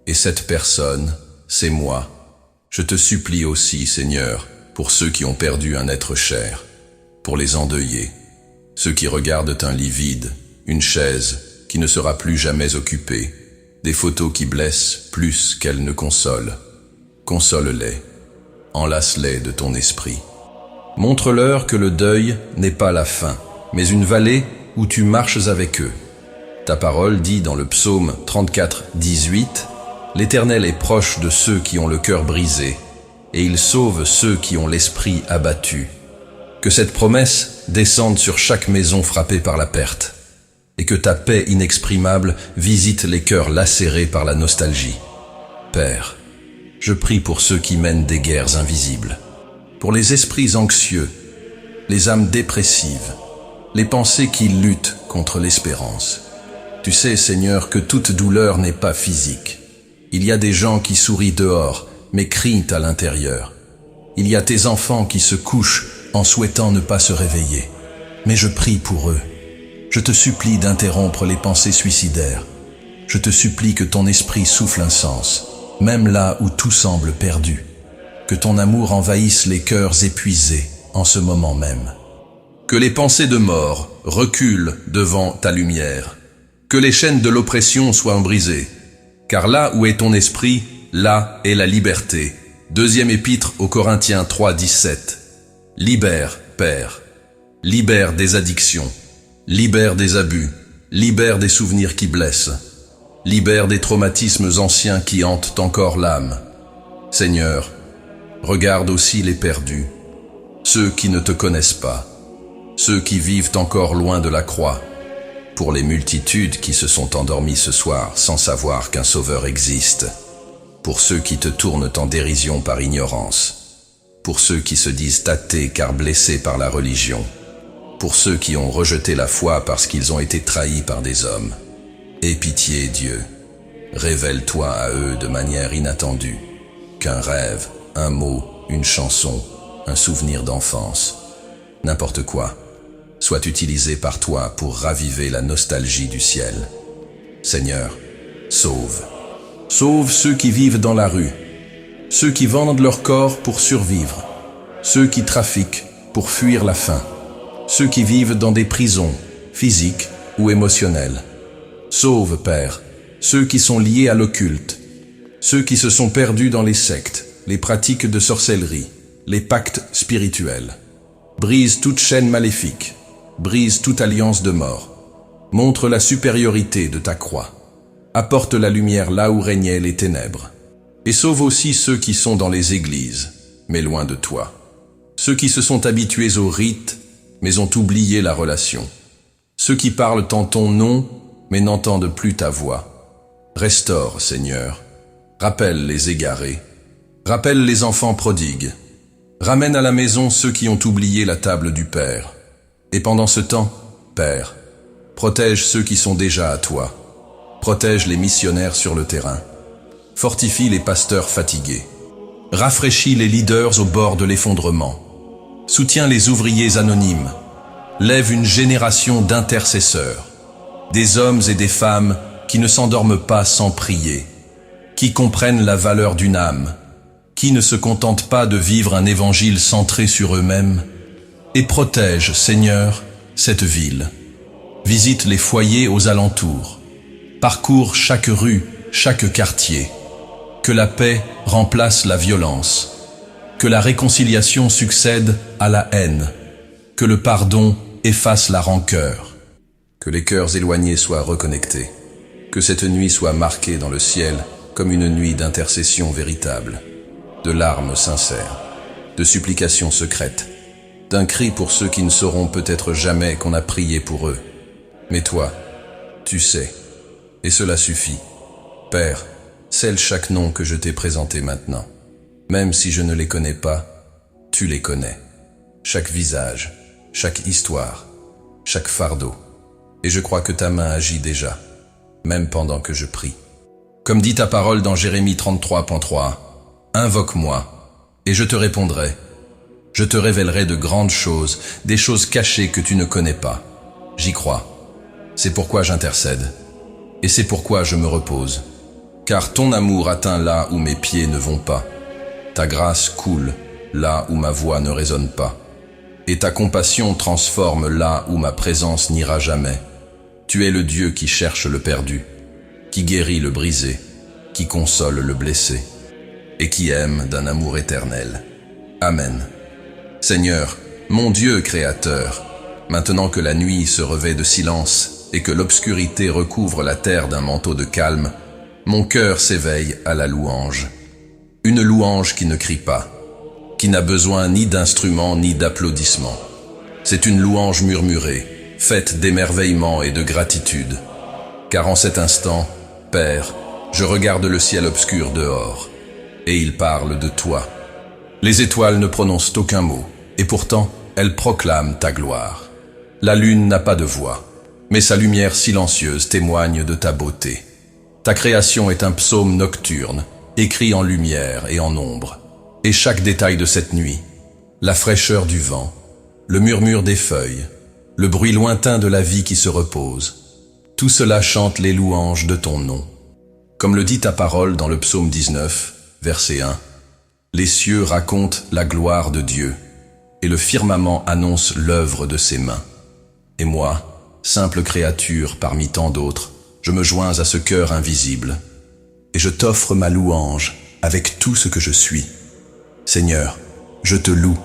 Et cette personne, c'est moi. Je te supplie aussi, Seigneur, pour ceux qui ont perdu un être cher, pour les endeuillés, ceux qui regardent un lit vide, une chaise qui ne sera plus jamais occupée, des photos qui blessent plus qu'elles ne consolent. Console-les, enlace-les de ton esprit. Montre-leur que le deuil n'est pas la fin, mais une vallée où tu marches avec eux. Ta parole dit dans le psaume 34, 18, « L'Éternel est proche de ceux qui ont le cœur brisé, et il sauve ceux qui ont l'esprit abattu. » Que cette promesse descende sur chaque maison frappée par la perte, et que ta paix inexprimable visite les cœurs lacérés par la nostalgie. Père, je prie pour ceux qui mènent des guerres invisibles, pour les esprits anxieux, les âmes dépressives, les pensées qui luttent contre l'espérance. Tu sais, Seigneur, que toute douleur n'est pas physique. Il y a des gens qui sourient dehors, mais crient à l'intérieur. Il y a tes enfants qui se couchent en souhaitant ne pas se réveiller. Mais je prie pour eux. Je te supplie d'interrompre les pensées suicidaires. Je te supplie que ton esprit souffle un sens, même là où tout semble perdu. Que ton amour envahisse les cœurs épuisés en ce moment même. Que les pensées de mort reculent devant ta lumière. Que les chaînes de l'oppression soient brisées. Car là où est ton esprit, là est la liberté. Deuxième épître aux Corinthiens 3:17. Libère, Père. Libère des addictions. Libère des abus. Libère des souvenirs qui blessent. Libère des traumatismes anciens qui hantent encore l'âme. Seigneur, regarde aussi les perdus, ceux qui ne te connaissent pas, ceux qui vivent encore loin de la croix, pour les multitudes qui se sont endormies ce soir sans savoir qu'un Sauveur existe, pour ceux qui te tournent en dérision par ignorance, pour ceux qui se disent athées car blessés par la religion, pour ceux qui ont rejeté la foi parce qu'ils ont été trahis par des hommes. Aie pitié, Dieu, révèle-toi à eux de manière inattendue, qu'un rêve, un mot, une chanson, un souvenir d'enfance, n'importe quoi, soit utilisé par toi pour raviver la nostalgie du ciel. Seigneur, sauve. Sauve ceux qui vivent dans la rue, ceux qui vendent leur corps pour survivre, ceux qui trafiquent pour fuir la faim, ceux qui vivent dans des prisons, physiques ou émotionnelles. Sauve, Père, ceux qui sont liés à l'occulte, ceux qui se sont perdus dans les sectes, les pratiques de sorcellerie, les pactes spirituels. Brise toute chaîne maléfique, brise toute alliance de mort. Montre la supériorité de ta croix. Apporte la lumière là où régnaient les ténèbres. Et sauve aussi ceux qui sont dans les églises, mais loin de toi. Ceux qui se sont habitués aux rites, mais ont oublié la relation. Ceux qui parlent en ton nom, mais n'entendent plus ta voix. Restaure, Seigneur. Rappelle les égarés. Rappelle les enfants prodigues. Ramène à la maison ceux qui ont oublié la table du Père. Et pendant ce temps, Père, protège ceux qui sont déjà à toi. Protège les missionnaires sur le terrain. Fortifie les pasteurs fatigués. Rafraîchis les leaders au bord de l'effondrement. Soutiens les ouvriers anonymes. Lève une génération d'intercesseurs. Des hommes et des femmes qui ne s'endorment pas sans prier, qui comprennent la valeur d'une âme, qui ne se contentent pas de vivre un évangile centré sur eux-mêmes, et protège, Seigneur, cette ville. Visite les foyers aux alentours, parcours chaque rue, chaque quartier, que la paix remplace la violence, que la réconciliation succède à la haine, que le pardon efface la rancœur. Que les cœurs éloignés soient reconnectés, que cette nuit soit marquée dans le ciel comme une nuit d'intercession véritable, de larmes sincères, de supplications secrètes, d'un cri pour ceux qui ne sauront peut-être jamais qu'on a prié pour eux. Mais toi, tu sais, et cela suffit. Père, scelle chaque nom que je t'ai présenté maintenant. Même si je ne les connais pas, tu les connais. Chaque visage, chaque histoire, chaque fardeau. Et je crois que ta main agit déjà, même pendant que je prie. Comme dit ta parole dans Jérémie 33.3, « Invoque-moi, et je te répondrai. Je te révélerai de grandes choses, des choses cachées que tu ne connais pas. J'y crois. C'est pourquoi j'intercède. Et c'est pourquoi je me repose. Car ton amour atteint là où mes pieds ne vont pas. Ta grâce coule là où ma voix ne résonne pas. Et ta compassion transforme là où ma présence n'ira jamais. Tu es le Dieu qui cherche le perdu, qui guérit le brisé, qui console le blessé, et qui aime d'un amour éternel. Amen. Seigneur, mon Dieu créateur, maintenant que la nuit se revêt de silence et que l'obscurité recouvre la terre d'un manteau de calme, mon cœur s'éveille à la louange. Une louange qui ne crie pas, qui n'a besoin ni d'instruments ni d'applaudissements. C'est une louange murmurée, faite d'émerveillement et de gratitude. Car en cet instant, Père, je regarde le ciel obscur dehors, et il parle de toi. Les étoiles ne prononcent aucun mot, et pourtant, elle proclame ta gloire. La lune n'a pas de voix, mais sa lumière silencieuse témoigne de ta beauté. Ta création est un psaume nocturne, écrit en lumière et en ombre. Et chaque détail de cette nuit, la fraîcheur du vent, le murmure des feuilles, le bruit lointain de la vie qui se repose, tout cela chante les louanges de ton nom. Comme le dit ta parole dans le psaume 19, verset 1, les cieux racontent la gloire de Dieu, et le firmament annonce l'œuvre de ses mains. Et moi, simple créature parmi tant d'autres, je me joins à ce cœur invisible, et je t'offre ma louange avec tout ce que je suis. Seigneur, je te loue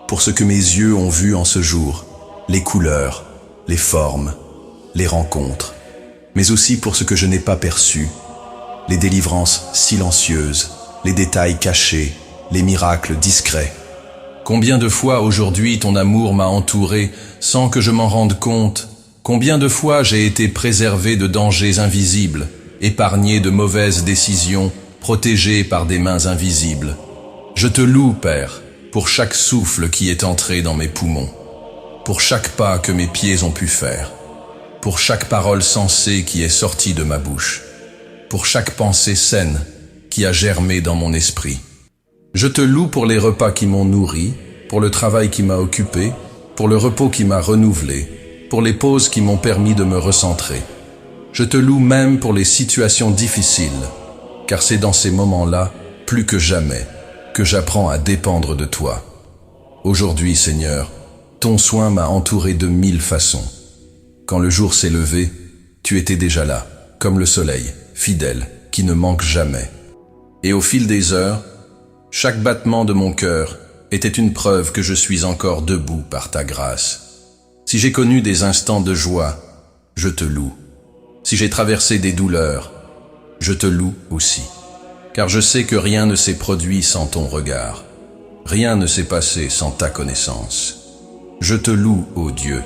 pour ce que mes yeux ont vu en ce jour, les couleurs, les formes, les rencontres, mais aussi pour ce que je n'ai pas perçu, les délivrances silencieuses, les détails cachés, les miracles discrets. Combien de fois aujourd'hui ton amour m'a entouré sans que je m'en rende compte? Combien de fois j'ai été préservé de dangers invisibles, épargné de mauvaises décisions, protégé par des mains invisibles? Je te loue, Père, pour chaque souffle qui est entré dans mes poumons, pour chaque pas que mes pieds ont pu faire, pour chaque parole sensée qui est sortie de ma bouche, pour chaque pensée saine qui a germé dans mon esprit. Je te loue pour les repas qui m'ont nourri, pour le travail qui m'a occupé, pour le repos qui m'a renouvelé, pour les pauses qui m'ont permis de me recentrer. Je te loue même pour les situations difficiles, car c'est dans ces moments-là, plus que jamais, que j'apprends à dépendre de toi. Aujourd'hui, Seigneur, ton soin m'a entouré de 1000 façons. Quand le jour s'est levé, tu étais déjà là, comme le soleil, fidèle, qui ne manque jamais. Et au fil des heures, chaque battement de mon cœur était une preuve que je suis encore debout par ta grâce. Si j'ai connu des instants de joie, je te loue. Si j'ai traversé des douleurs, je te loue aussi. Car je sais que rien ne s'est produit sans ton regard. Rien ne s'est passé sans ta connaissance. Je te loue, ô Dieu,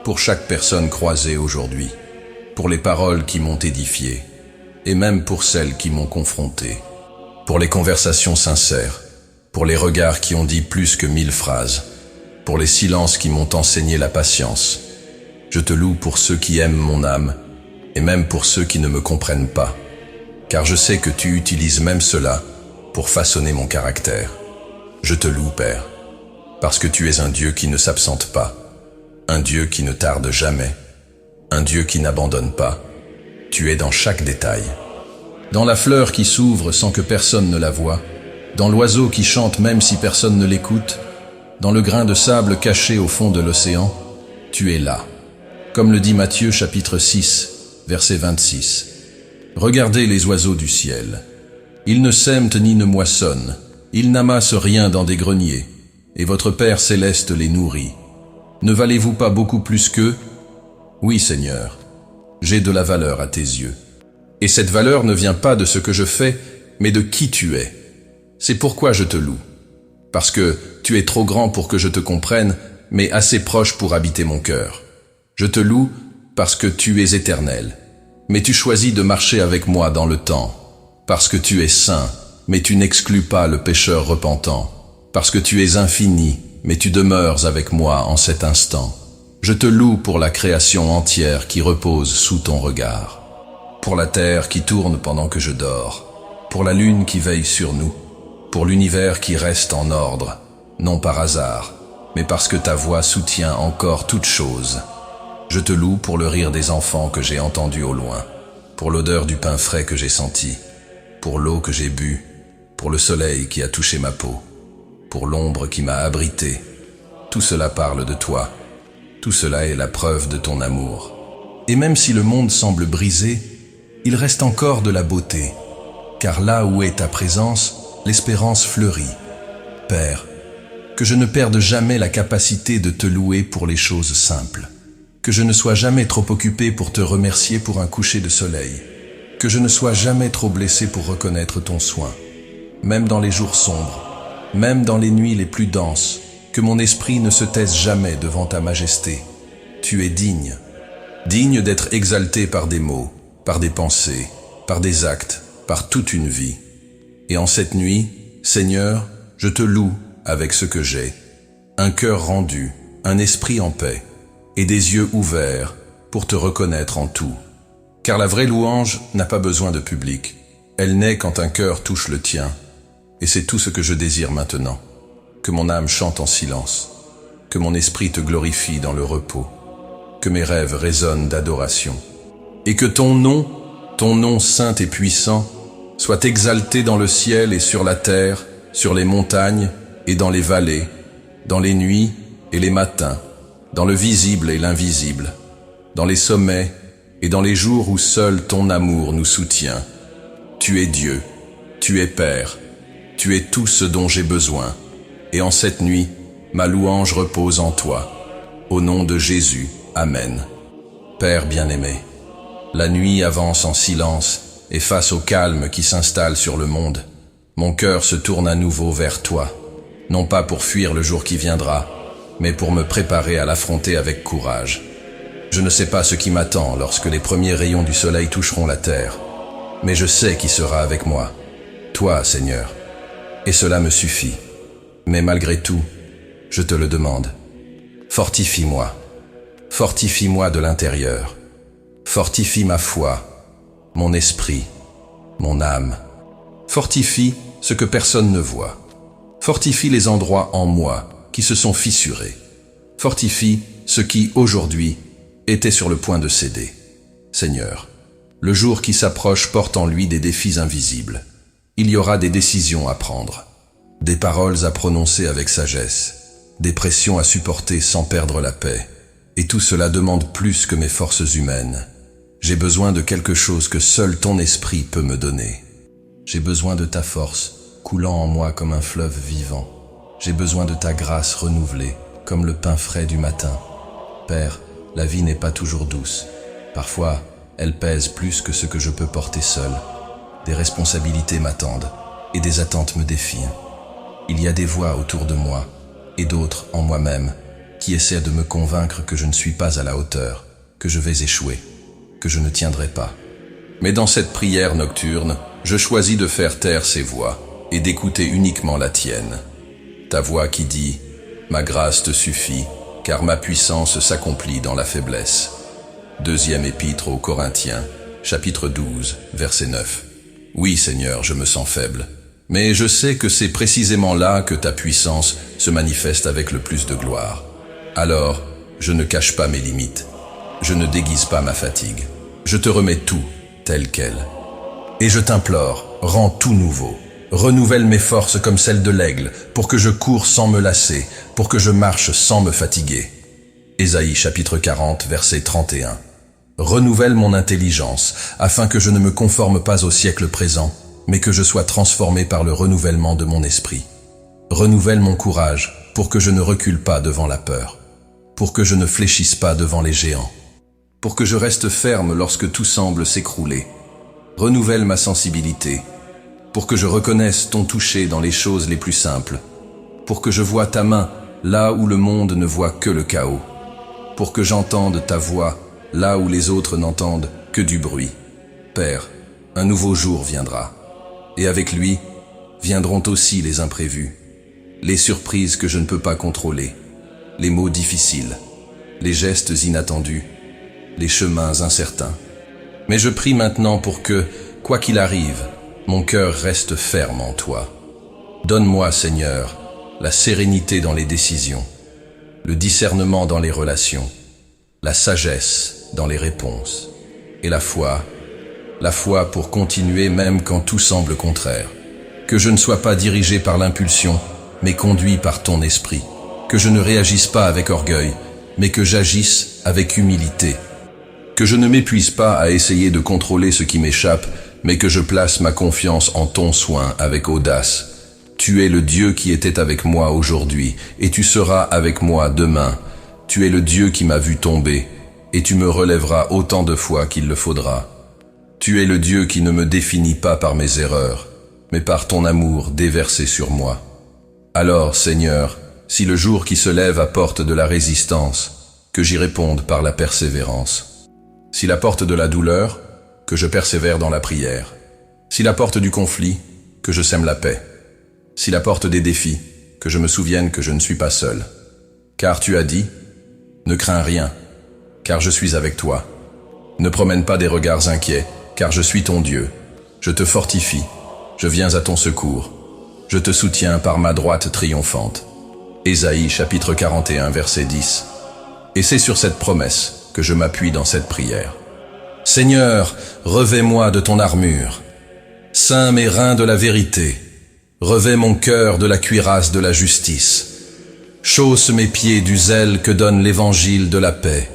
pour chaque personne croisée aujourd'hui, pour les paroles qui m'ont édifié, et même pour celles qui m'ont confronté, pour les conversations sincères, pour les regards qui ont dit plus que 1000 phrases, pour les silences qui m'ont enseigné la patience. Je te loue pour ceux qui aiment mon âme, et même pour ceux qui ne me comprennent pas, car je sais que tu utilises même cela pour façonner mon caractère. Je te loue, Père, parce que tu es un Dieu qui ne s'absente pas, un Dieu qui ne tarde jamais, un Dieu qui n'abandonne pas. Tu es dans chaque détail. Dans la fleur qui s'ouvre sans que personne ne la voie, dans l'oiseau qui chante même si personne ne l'écoute, dans le grain de sable caché au fond de l'océan, tu es là. Comme le dit Matthieu chapitre 6, verset 26. Regardez les oiseaux du ciel. Ils ne sèment ni ne moissonnent, ils n'amassent rien dans des greniers, et votre Père céleste les nourrit. Ne valez-vous pas beaucoup plus qu'eux? Oui, Seigneur, j'ai de la valeur à tes yeux. Et cette valeur ne vient pas de ce que je fais, mais de qui tu es. C'est pourquoi je te loue. Parce que tu es trop grand pour que je te comprenne, mais assez proche pour habiter mon cœur. Je te loue parce que tu es éternel, mais tu choisis de marcher avec moi dans le temps. Parce que tu es saint, mais tu n'exclus pas le pécheur repentant. Parce que tu es infini, mais tu demeures avec moi en cet instant. Je te loue pour la création entière qui repose sous ton regard. Pour la terre qui tourne pendant que je dors. Pour la lune qui veille sur nous. Pour l'univers qui reste en ordre, non par hasard, mais parce que ta voix soutient encore toute chose. Je te loue pour le rire des enfants que j'ai entendu au loin, pour l'odeur du pain frais que j'ai senti, pour l'eau que j'ai bue, pour le soleil qui a touché ma peau, pour l'ombre qui m'a abrité. Tout cela parle de toi. Tout cela est la preuve de ton amour. Et même si le monde semble brisé, il reste encore de la beauté, car là où est ta présence, l'espérance fleurit. Père, que je ne perde jamais la capacité de te louer pour les choses simples, que je ne sois jamais trop occupé pour te remercier pour un coucher de soleil, que je ne sois jamais trop blessé pour reconnaître ton soin, même dans les jours sombres, même dans les nuits les plus denses, que mon esprit ne se taise jamais devant ta majesté. Tu es digne, digne d'être exalté par des mots, par des pensées, par des actes, par toute une vie. Et en cette nuit, Seigneur, je te loue avec ce que j'ai. un cœur rendu, un esprit en paix, et des yeux ouverts pour te reconnaître en tout. Car la vraie louange n'a pas besoin de public, elle naît quand un cœur touche le tien, et c'est tout ce que je désire maintenant, que mon âme chante en silence, que mon esprit te glorifie dans le repos, que mes rêves résonnent d'adoration, et que ton nom saint et puissant, soit exalté dans le ciel et sur la terre, sur les montagnes et dans les vallées, dans les nuits et les matins, dans le visible et l'invisible, dans les sommets et dans les jours où seul ton amour nous soutient. Tu es Dieu, tu es Père, tu es tout ce dont j'ai besoin, et en cette nuit, ma louange repose en toi. Au nom de Jésus, Amen. Père bien-aimé, la nuit avance en silence, et face au calme qui s'installe sur le monde, mon cœur se tourne à nouveau vers toi, non pas pour fuir le jour qui viendra, mais pour me préparer à l'affronter avec courage. Je ne sais pas ce qui m'attend lorsque les premiers rayons du soleil toucheront la terre, mais je sais qui sera avec moi, toi, Seigneur, et cela me suffit. Mais malgré tout, je te le demande. Fortifie-moi de l'intérieur, fortifie ma foi, mon esprit, mon âme. Fortifie ce que personne ne voit. Fortifie les endroits en moi qui se sont fissurés. Fortifie ce qui, aujourd'hui, était sur le point de céder. Seigneur, le jour qui s'approche porte en lui des défis invisibles. Il y aura des décisions à prendre, des paroles à prononcer avec sagesse, des pressions à supporter sans perdre la paix. Et tout cela demande plus que mes forces humaines. J'ai besoin de quelque chose que seul ton esprit peut me donner. J'ai besoin de ta force, coulant en moi comme un fleuve vivant. J'ai besoin de ta grâce renouvelée, comme le pain frais du matin. Père, la vie n'est pas toujours douce. Parfois, elle pèse plus que ce que je peux porter seul. Des responsabilités m'attendent, et des attentes me défient. Il y a des voix autour de moi, et d'autres en moi-même, qui essaient de me convaincre que je ne suis pas à la hauteur, que je vais échouer, que je ne tiendrai pas. Mais dans cette prière nocturne, je choisis de faire taire ces voix et d'écouter uniquement la tienne. Ta voix qui dit « Ma grâce te suffit, car ma puissance s'accomplit dans la faiblesse ». Deuxième épître aux Corinthiens, chapitre 12, verset 9. Oui, Seigneur, je me sens faible, mais je sais que c'est précisément là que ta puissance se manifeste avec le plus de gloire. Alors, je ne cache pas mes limites, je ne déguise pas ma fatigue, je te remets tout tel quel. Et je t'implore, rends tout nouveau, renouvelle mes forces comme celles de l'aigle, pour que je cours sans me lasser, pour que je marche sans me fatiguer. Ésaïe chapitre 40, verset 31. Renouvelle mon intelligence, afin que je ne me conforme pas au siècle présent, mais que je sois transformé par le renouvellement de mon esprit. Renouvelle mon courage, pour que je ne recule pas devant la peur, pour que je ne fléchisse pas devant les géants, pour que je reste ferme lorsque tout semble s'écrouler. Renouvelle ma sensibilité, pour que je reconnaisse ton toucher dans les choses les plus simples, pour que je voie ta main là où le monde ne voit que le chaos, pour que j'entende ta voix là où les autres n'entendent que du bruit. Père, un nouveau jour viendra, et avec lui viendront aussi les imprévus, les surprises que je ne peux pas contrôler, les mots difficiles, les gestes inattendus, les chemins incertains. Mais je prie maintenant pour que, quoi qu'il arrive, mon cœur reste ferme en toi. Donne-moi, Seigneur, la sérénité dans les décisions, le discernement dans les relations, la sagesse dans les réponses, et la foi pour continuer même quand tout semble contraire. Que je ne sois pas dirigé par l'impulsion, mais conduit par ton esprit. Que je ne réagisse pas avec orgueil, mais que j'agisse avec humilité. Que je ne m'épuise pas à essayer de contrôler ce qui m'échappe, mais que je place ma confiance en ton soin avec audace. Tu es le Dieu qui était avec moi aujourd'hui, et tu seras avec moi demain. Tu es le Dieu qui m'a vu tomber, et tu me relèveras autant de fois qu'il le faudra. Tu es le Dieu qui ne me définit pas par mes erreurs, mais par ton amour déversé sur moi. Alors, Seigneur, si le jour qui se lève apporte de la résistance, que j'y réponde par la persévérance. S'il apporte de la douleur, que je persévère dans la prière. S'il apporte du conflit, que je sème la paix. S'il apporte des défis, que je me souvienne que je ne suis pas seul. Car tu as dit, ne crains rien, car je suis avec toi. Ne promène pas des regards inquiets, car je suis ton Dieu. Je te fortifie, je viens à ton secours. Je te soutiens par ma droite triomphante. Ésaïe chapitre 41 verset 10. Et c'est sur cette promesse que je m'appuie dans cette prière. Seigneur, revêt-moi de ton armure. Ceins mes reins de la vérité. Revêt mon cœur de la cuirasse de la justice. Chausse mes pieds du zèle que donne l'évangile de la paix.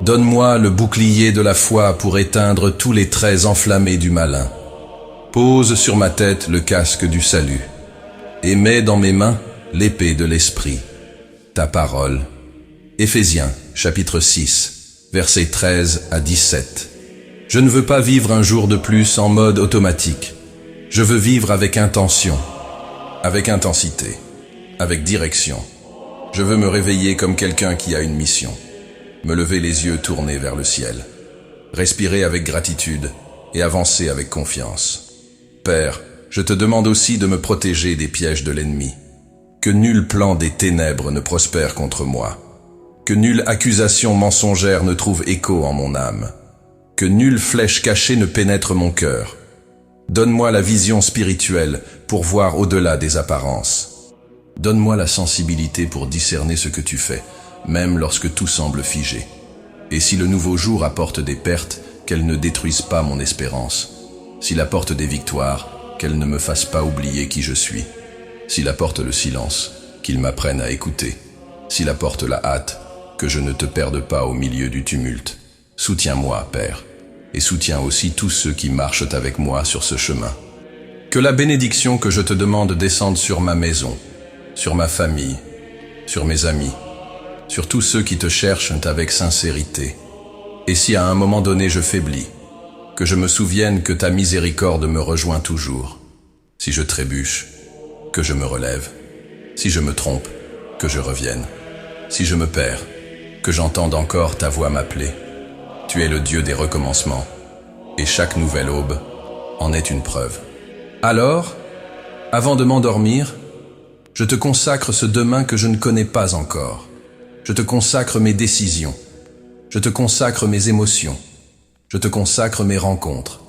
Donne-moi le bouclier de la foi pour éteindre tous les traits enflammés du malin. Pose sur ma tête le casque du salut. Et mets dans mes mains l'épée de l'esprit, ta parole. Éphésiens, chapitre 6, versets 13 à 17. Je ne veux pas vivre un jour de plus en mode automatique. Je veux vivre avec intention, avec intensité, avec direction. Je veux me réveiller comme quelqu'un qui a une mission. Me lever les yeux tournés vers le ciel. Respirer avec gratitude et avancer avec confiance. Père, je te demande aussi de me protéger des pièges de l'ennemi. Que nul plan des ténèbres ne prospère contre moi. Que nulle accusation mensongère ne trouve écho en mon âme. Que nulle flèche cachée ne pénètre mon cœur. Donne-moi la vision spirituelle pour voir au-delà des apparences. Donne-moi la sensibilité pour discerner ce que tu fais, même lorsque tout semble figé. Et si le nouveau jour apporte des pertes, qu'elles ne détruisent pas mon espérance. S'il apporte des victoires, qu'elles ne me fassent pas oublier qui je suis. S'il apporte le silence, qu'il m'apprenne à écouter. S'il apporte la hâte, que je ne te perde pas au milieu du tumulte. Soutiens-moi, Père, et soutiens aussi tous ceux qui marchent avec moi sur ce chemin. Que la bénédiction que je te demande descende sur ma maison, sur ma famille, sur mes amis, sur tous ceux qui te cherchent avec sincérité. Et si à un moment donné je faiblis, que je me souvienne que ta miséricorde me rejoint toujours. Si je trébuche, que je me relève. Si je me trompe, que je revienne. Si je me perds, que j'entende encore ta voix m'appeler. Tu es le Dieu des recommencements, et chaque nouvelle aube en est une preuve. Alors, avant de m'endormir, je te consacre ce demain que je ne connais pas encore. Je te consacre mes décisions. Je te consacre mes émotions. Je te consacre mes rencontres.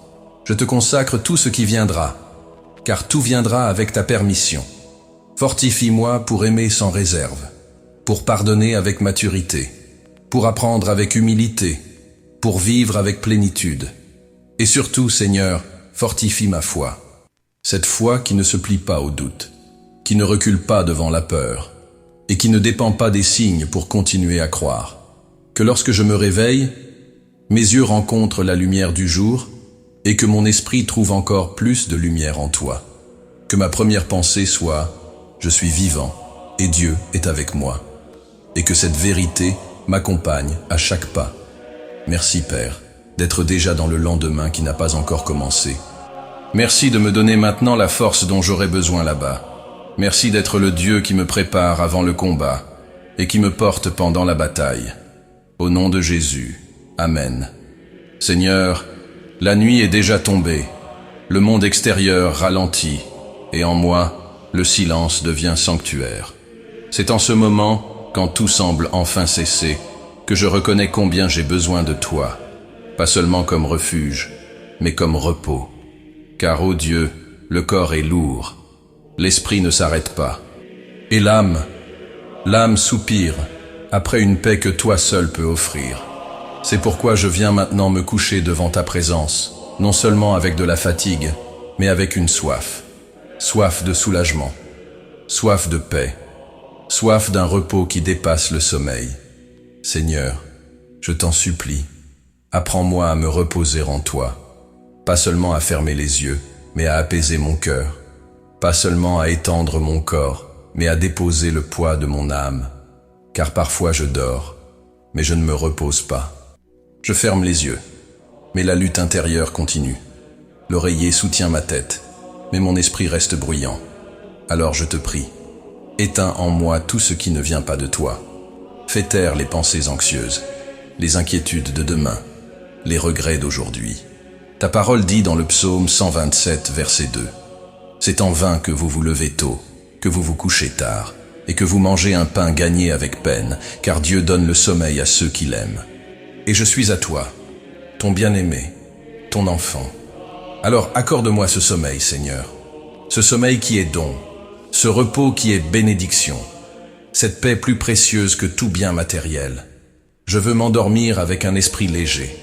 Je te consacre tout ce qui viendra, car tout viendra avec ta permission. Fortifie-moi pour aimer sans réserve, pour pardonner avec maturité, pour apprendre avec humilité, pour vivre avec plénitude. Et surtout, Seigneur, fortifie ma foi. Cette foi qui ne se plie pas au doute, qui ne recule pas devant la peur, et qui ne dépend pas des signes pour continuer à croire. Que lorsque je me réveille, mes yeux rencontrent la lumière du jour, et que mon esprit trouve encore plus de lumière en toi. Que ma première pensée soit « Je suis vivant, et Dieu est avec moi », et que cette vérité m'accompagne à chaque pas. Merci Père, d'être déjà dans le lendemain qui n'a pas encore commencé. Merci de me donner maintenant la force dont j'aurai besoin là-bas. Merci d'être le Dieu qui me prépare avant le combat et qui me porte pendant la bataille. Au nom de Jésus, Amen. Seigneur, la nuit est déjà tombée, le monde extérieur ralentit, et en moi, le silence devient sanctuaire. C'est en ce moment, quand tout semble enfin cesser, que je reconnais combien j'ai besoin de toi, pas seulement comme refuge, mais comme repos. Car, ô Dieu, le corps est lourd, l'esprit ne s'arrête pas. Et l'âme soupire après une paix que toi seul peux offrir. C'est pourquoi je viens maintenant me coucher devant ta présence, non seulement avec de la fatigue, mais avec une soif. Soif de soulagement, soif de paix, soif d'un repos qui dépasse le sommeil. Seigneur, je t'en supplie, apprends-moi à me reposer en toi, pas seulement à fermer les yeux, mais à apaiser mon cœur, pas seulement à étendre mon corps, mais à déposer le poids de mon âme, car parfois je dors, mais je ne me repose pas. Je ferme les yeux, mais la lutte intérieure continue. L'oreiller soutient ma tête, mais mon esprit reste bruyant. Alors je te prie, éteins en moi tout ce qui ne vient pas de toi. Fais taire les pensées anxieuses, les inquiétudes de demain, les regrets d'aujourd'hui. Ta parole dit dans le psaume 127, verset 2. C'est en vain que vous vous levez tôt, que vous vous couchez tard, et que vous mangez un pain gagné avec peine, car Dieu donne le sommeil à ceux qui l'aiment. Et je suis à toi, ton bien-aimé, ton enfant. Alors accorde-moi ce sommeil, Seigneur, ce sommeil qui est don, ce repos qui est bénédiction, cette paix plus précieuse que tout bien matériel. Je veux m'endormir avec un esprit léger,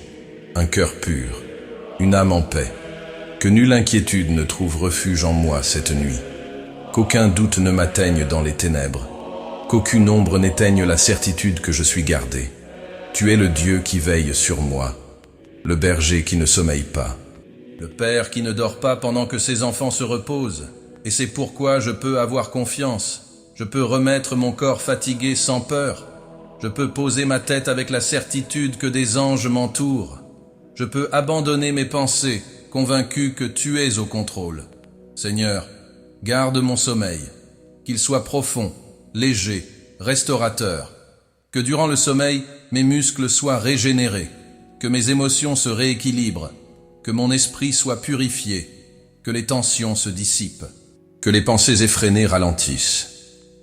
un cœur pur, une âme en paix, que nulle inquiétude ne trouve refuge en moi cette nuit, qu'aucun doute ne m'atteigne dans les ténèbres, qu'aucune ombre n'éteigne la certitude que je suis gardé. Tu es le Dieu qui veille sur moi, le berger qui ne sommeille pas, le Père qui ne dort pas pendant que ses enfants se reposent, et c'est pourquoi je peux avoir confiance, je peux remettre mon corps fatigué sans peur, je peux poser ma tête avec la certitude que des anges m'entourent, je peux abandonner mes pensées, convaincu que tu es au contrôle. Seigneur, garde mon sommeil, qu'il soit profond, léger, restaurateur, que durant le sommeil, mes muscles soient régénérés, que mes émotions se rééquilibrent, que mon esprit soit purifié, que les tensions se dissipent, que les pensées effrénées ralentissent,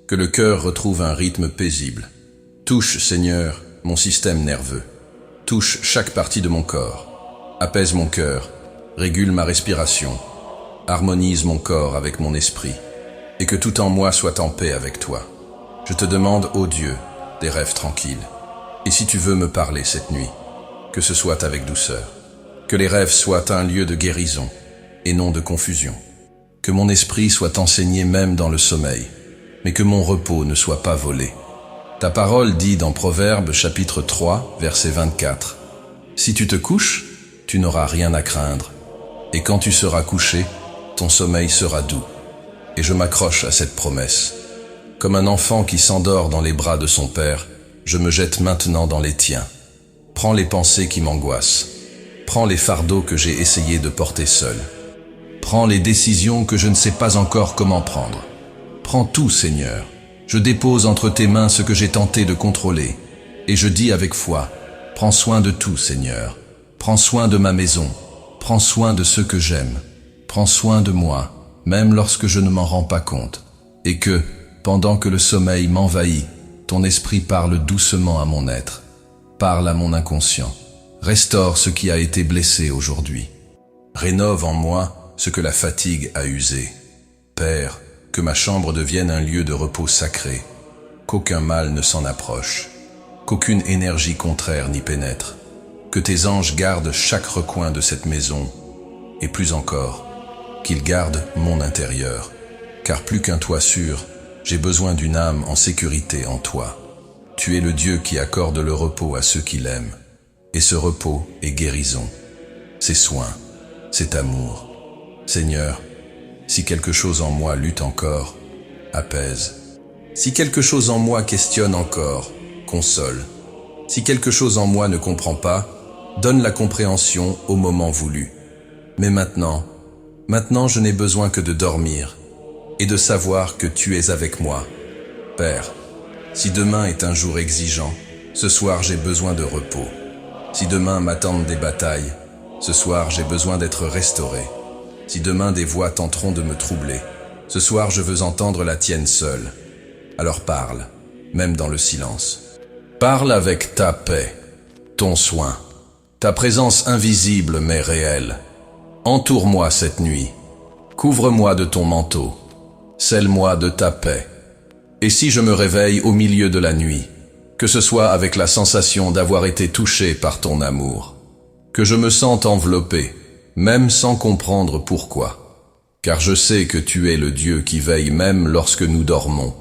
que le cœur retrouve un rythme paisible. Touche, Seigneur, mon système nerveux, touche chaque partie de mon corps, apaise mon cœur, régule ma respiration, harmonise mon corps avec mon esprit, et que tout en moi soit en paix avec toi. Je te demande, ô Dieu, des rêves tranquilles. Et si tu veux me parler cette nuit, que ce soit avec douceur. Que les rêves soient un lieu de guérison et non de confusion. Que mon esprit soit enseigné même dans le sommeil, mais que mon repos ne soit pas volé. Ta parole dit dans Proverbes chapitre 3, verset 24, « Si tu te couches, tu n'auras rien à craindre, et quand tu seras couché, ton sommeil sera doux. » Et je m'accroche à cette promesse. Comme un enfant qui s'endort dans les bras de son père, je me jette maintenant dans les tiens. Prends les pensées qui m'angoissent. Prends les fardeaux que j'ai essayé de porter seul. Prends les décisions que je ne sais pas encore comment prendre. Prends tout, Seigneur. Je dépose entre tes mains ce que j'ai tenté de contrôler. Et je dis avec foi, prends soin de tout, Seigneur. Prends soin de ma maison. Prends soin de ceux que j'aime. Prends soin de moi, même lorsque je ne m'en rends pas compte. Et que, pendant que le sommeil m'envahit, ton esprit parle doucement à mon être. Parle à mon inconscient. Restaure ce qui a été blessé aujourd'hui. Rénove en moi ce que la fatigue a usé. Père, que ma chambre devienne un lieu de repos sacré, qu'aucun mal ne s'en approche, qu'aucune énergie contraire n'y pénètre, que tes anges gardent chaque recoin de cette maison, et plus encore, qu'ils gardent mon intérieur, car plus qu'un toit sûr, j'ai besoin d'une âme en sécurité en toi. Tu es le Dieu qui accorde le repos à ceux qui l'aiment. Et ce repos est guérison. C'est soin, c'est amour. Seigneur, si quelque chose en moi lutte encore, apaise. Si quelque chose en moi questionne encore, console. Si quelque chose en moi ne comprend pas, donne la compréhension au moment voulu. Mais maintenant je n'ai besoin que de dormir et de savoir que tu es avec moi. Père, si demain est un jour exigeant, ce soir j'ai besoin de repos. Si demain m'attendent des batailles, ce soir j'ai besoin d'être restauré. Si demain des voix tenteront de me troubler, ce soir je veux entendre la tienne seule. Alors parle, même dans le silence. Parle avec ta paix, ton soin, ta présence invisible mais réelle. Entoure-moi cette nuit, couvre-moi de ton manteau, scelle-moi de ta paix. Et si je me réveille au milieu de la nuit, que ce soit avec la sensation d'avoir été touché par ton amour, que je me sente enveloppé, même sans comprendre pourquoi, car je sais que tu es le Dieu qui veille même lorsque nous dormons,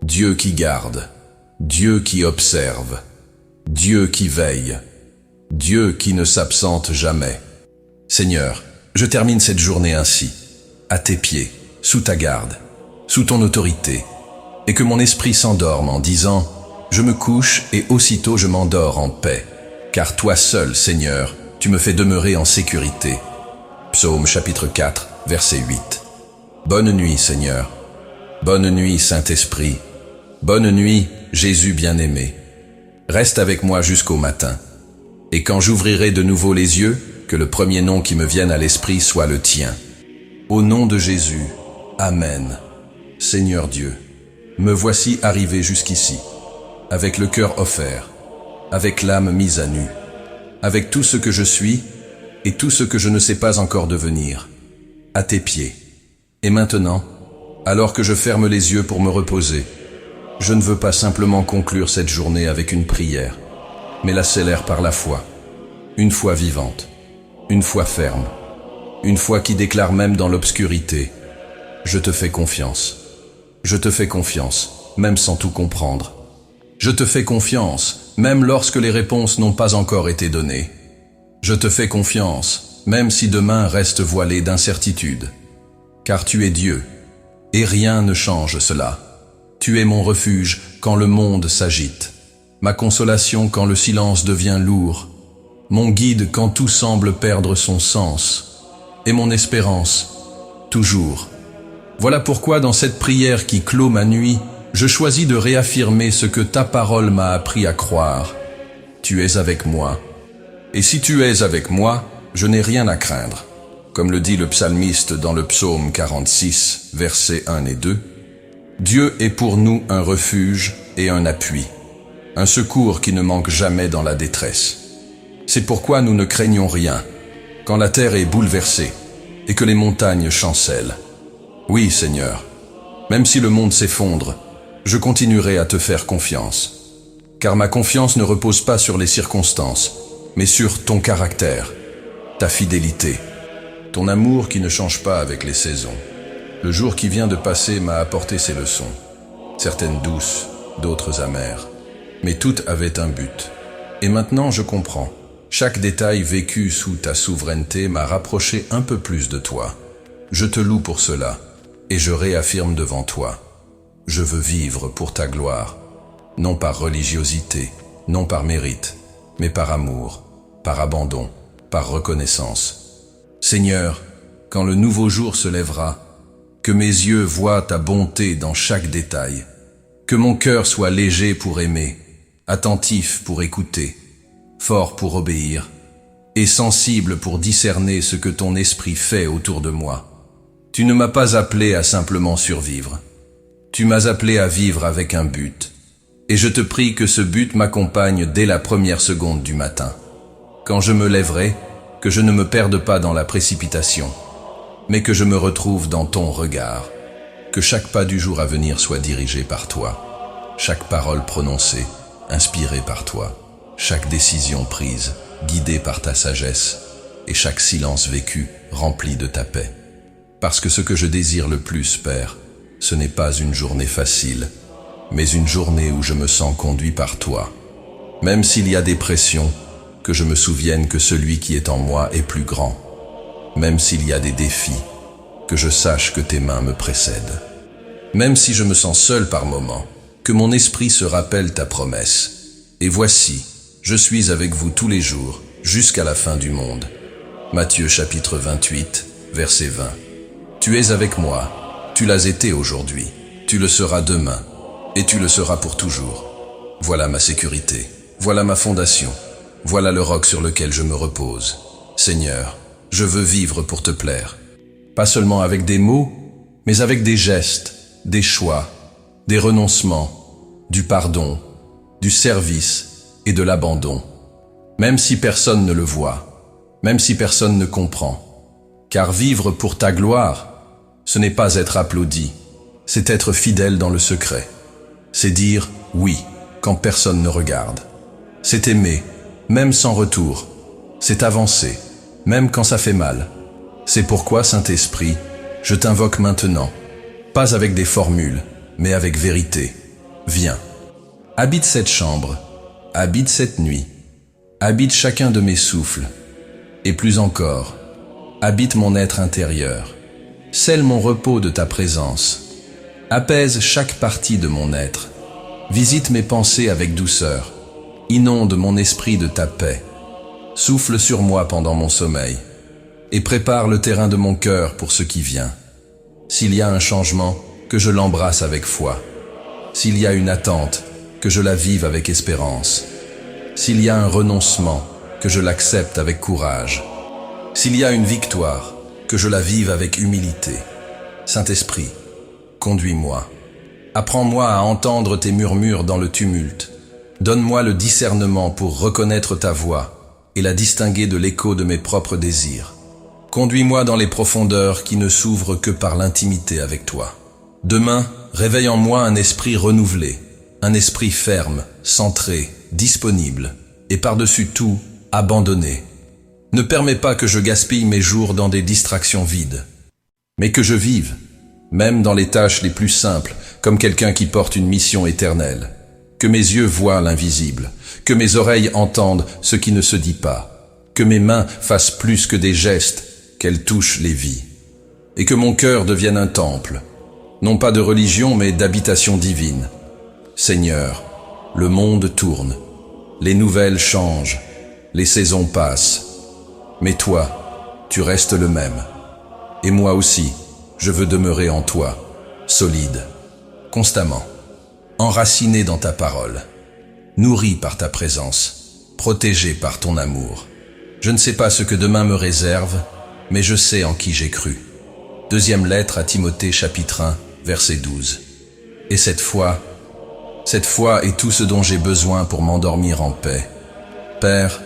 Dieu qui garde, Dieu qui observe, Dieu qui veille, Dieu qui ne s'absente jamais. Seigneur, je termine cette journée ainsi, à tes pieds, sous ta garde, sous ton autorité, et que mon esprit s'endorme en disant « Je me couche et aussitôt je m'endors en paix, car toi seul, Seigneur, tu me fais demeurer en sécurité. » Psaume chapitre 4, verset 8. Bonne nuit, Seigneur. Bonne nuit, Saint-Esprit. Bonne nuit, Jésus bien-aimé. Reste avec moi jusqu'au matin. Et quand j'ouvrirai de nouveau les yeux, que le premier nom qui me vienne à l'esprit soit le tien. Au nom de Jésus, Amen. Seigneur Dieu, Me voici arrivé jusqu'ici, avec le cœur offert, avec l'âme mise à nu, avec tout ce que je suis et tout ce que je ne sais pas encore devenir, à tes pieds. Et maintenant, alors que je ferme les yeux pour me reposer, je ne veux pas simplement conclure cette journée avec une prière, mais la sceller par la foi, une foi vivante, une foi ferme, une foi qui déclare même dans l'obscurité, je te fais confiance. Je te fais confiance, même sans tout comprendre. Je te fais confiance, même lorsque les réponses n'ont pas encore été données. Je te fais confiance, même si demain reste voilé d'incertitude. Car tu es Dieu, et rien ne change cela. Tu es mon refuge quand le monde s'agite, ma consolation quand le silence devient lourd, mon guide quand tout semble perdre son sens, et mon espérance, toujours. Voilà pourquoi dans cette prière qui clôt ma nuit, je choisis de réaffirmer ce que ta parole m'a appris à croire. Tu es avec moi. Et si tu es avec moi, je n'ai rien à craindre. Comme le dit le psalmiste dans le psaume 46, versets 1 et 2, Dieu est pour nous un refuge et un appui, un secours qui ne manque jamais dans la détresse. C'est pourquoi nous ne craignons rien, quand la terre est bouleversée et que les montagnes chancellent. Oui, Seigneur, même si le monde s'effondre, je continuerai à te faire confiance, car ma confiance ne repose pas sur les circonstances, mais sur ton caractère, ta fidélité, ton amour qui ne change pas avec les saisons. Le jour qui vient de passer m'a apporté ses leçons, certaines douces, d'autres amères, mais toutes avaient un but. Et maintenant je comprends, chaque détail vécu sous ta souveraineté m'a rapproché un peu plus de toi. Je te loue pour cela, et je réaffirme devant toi. Je veux vivre pour ta gloire, non par religiosité, non par mérite, mais par amour, par abandon, par reconnaissance. Seigneur, quand le nouveau jour se lèvera, que mes yeux voient ta bonté dans chaque détail, que mon cœur soit léger pour aimer, attentif pour écouter, fort pour obéir, et sensible pour discerner ce que ton esprit fait autour de moi. Tu ne m'as pas appelé à simplement survivre. Tu m'as appelé à vivre avec un but. Et je te prie que ce but m'accompagne dès la première seconde du matin. Quand je me lèverai, que je ne me perde pas dans la précipitation, mais que je me retrouve dans ton regard. Que chaque pas du jour à venir soit dirigé par toi. Chaque parole prononcée, inspirée par toi. Chaque décision prise, guidée par ta sagesse. Et chaque silence vécu, rempli de ta paix. Parce que ce que je désire le plus, Père, ce n'est pas une journée facile, mais une journée où je me sens conduit par toi. Même s'il y a des pressions, que je me souvienne que celui qui est en moi est plus grand. Même s'il y a des défis, que je sache que tes mains me précèdent. Même si je me sens seul par moments, que mon esprit se rappelle ta promesse. Et voici, je suis avec vous tous les jours, jusqu'à la fin du monde. Matthieu chapitre 28, verset 20. Tu es avec moi, tu l'as été aujourd'hui, tu le seras demain, et tu le seras pour toujours. Voilà ma sécurité, voilà ma fondation, voilà le roc sur lequel je me repose. Seigneur, je veux vivre pour te plaire. Pas seulement avec des mots, mais avec des gestes, des choix, des renoncements, du pardon, du service et de l'abandon. Même si personne ne le voit, même si personne ne comprend. Car vivre pour ta gloire, ce n'est pas être applaudi, c'est être fidèle dans le secret. C'est dire oui quand personne ne regarde. C'est aimer, même sans retour. C'est avancer, même quand ça fait mal. C'est pourquoi, Saint-Esprit, je t'invoque maintenant, pas avec des formules, mais avec vérité. Viens, habite cette chambre, habite cette nuit, habite chacun de mes souffles, et plus encore, habite mon être intérieur, scelle mon repos de ta présence, apaise chaque partie de mon être, visite mes pensées avec douceur, inonde mon esprit de ta paix, souffle sur moi pendant mon sommeil, et prépare le terrain de mon cœur pour ce qui vient. S'il y a un changement, que je l'embrasse avec foi. S'il y a une attente, que je la vive avec espérance. S'il y a un renoncement, que je l'accepte avec courage. S'il y a une victoire, que je la vive avec humilité. Saint-Esprit, conduis-moi. Apprends-moi à entendre tes murmures dans le tumulte. Donne-moi le discernement pour reconnaître ta voix et la distinguer de l'écho de mes propres désirs. Conduis-moi dans les profondeurs qui ne s'ouvrent que par l'intimité avec toi. Demain, réveille en moi un esprit renouvelé, un esprit ferme, centré, disponible, et par-dessus tout, abandonné. Ne permets pas que je gaspille mes jours dans des distractions vides, mais que je vive, même dans les tâches les plus simples, comme quelqu'un qui porte une mission éternelle. Que mes yeux voient l'invisible, que mes oreilles entendent ce qui ne se dit pas, que mes mains fassent plus que des gestes, qu'elles touchent les vies, et que mon cœur devienne un temple, non pas de religion mais d'habitation divine. Seigneur, le monde tourne, les nouvelles changent, les saisons passent, mais toi, tu restes le même. Et moi aussi, je veux demeurer en toi, solide, constamment, enraciné dans ta parole, nourri par ta présence, protégé par ton amour. Je ne sais pas ce que demain me réserve, mais je sais en qui j'ai cru. Deuxième lettre à Timothée chapitre 1, verset 12. Et cette foi est tout ce dont j'ai besoin pour m'endormir en paix. Père,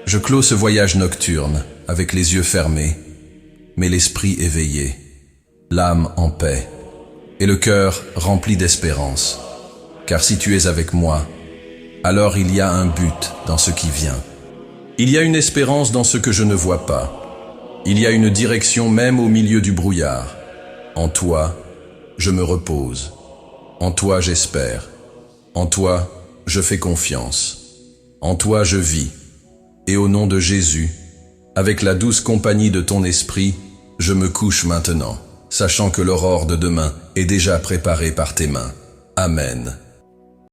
je clôt ce voyage nocturne avec les yeux fermés, mais l'esprit éveillé, l'âme en paix et le cœur rempli d'espérance. Car si tu es avec moi, alors il y a un but dans ce qui vient. Il y a une espérance dans ce que je ne vois pas. Il y a une direction même au milieu du brouillard. En toi, je me repose. En toi, j'espère. En toi, je fais confiance. En toi, je vis. Et au nom de Jésus, avec la douce compagnie de ton esprit, je me couche maintenant, sachant que l'aurore de demain est déjà préparée par tes mains. Amen.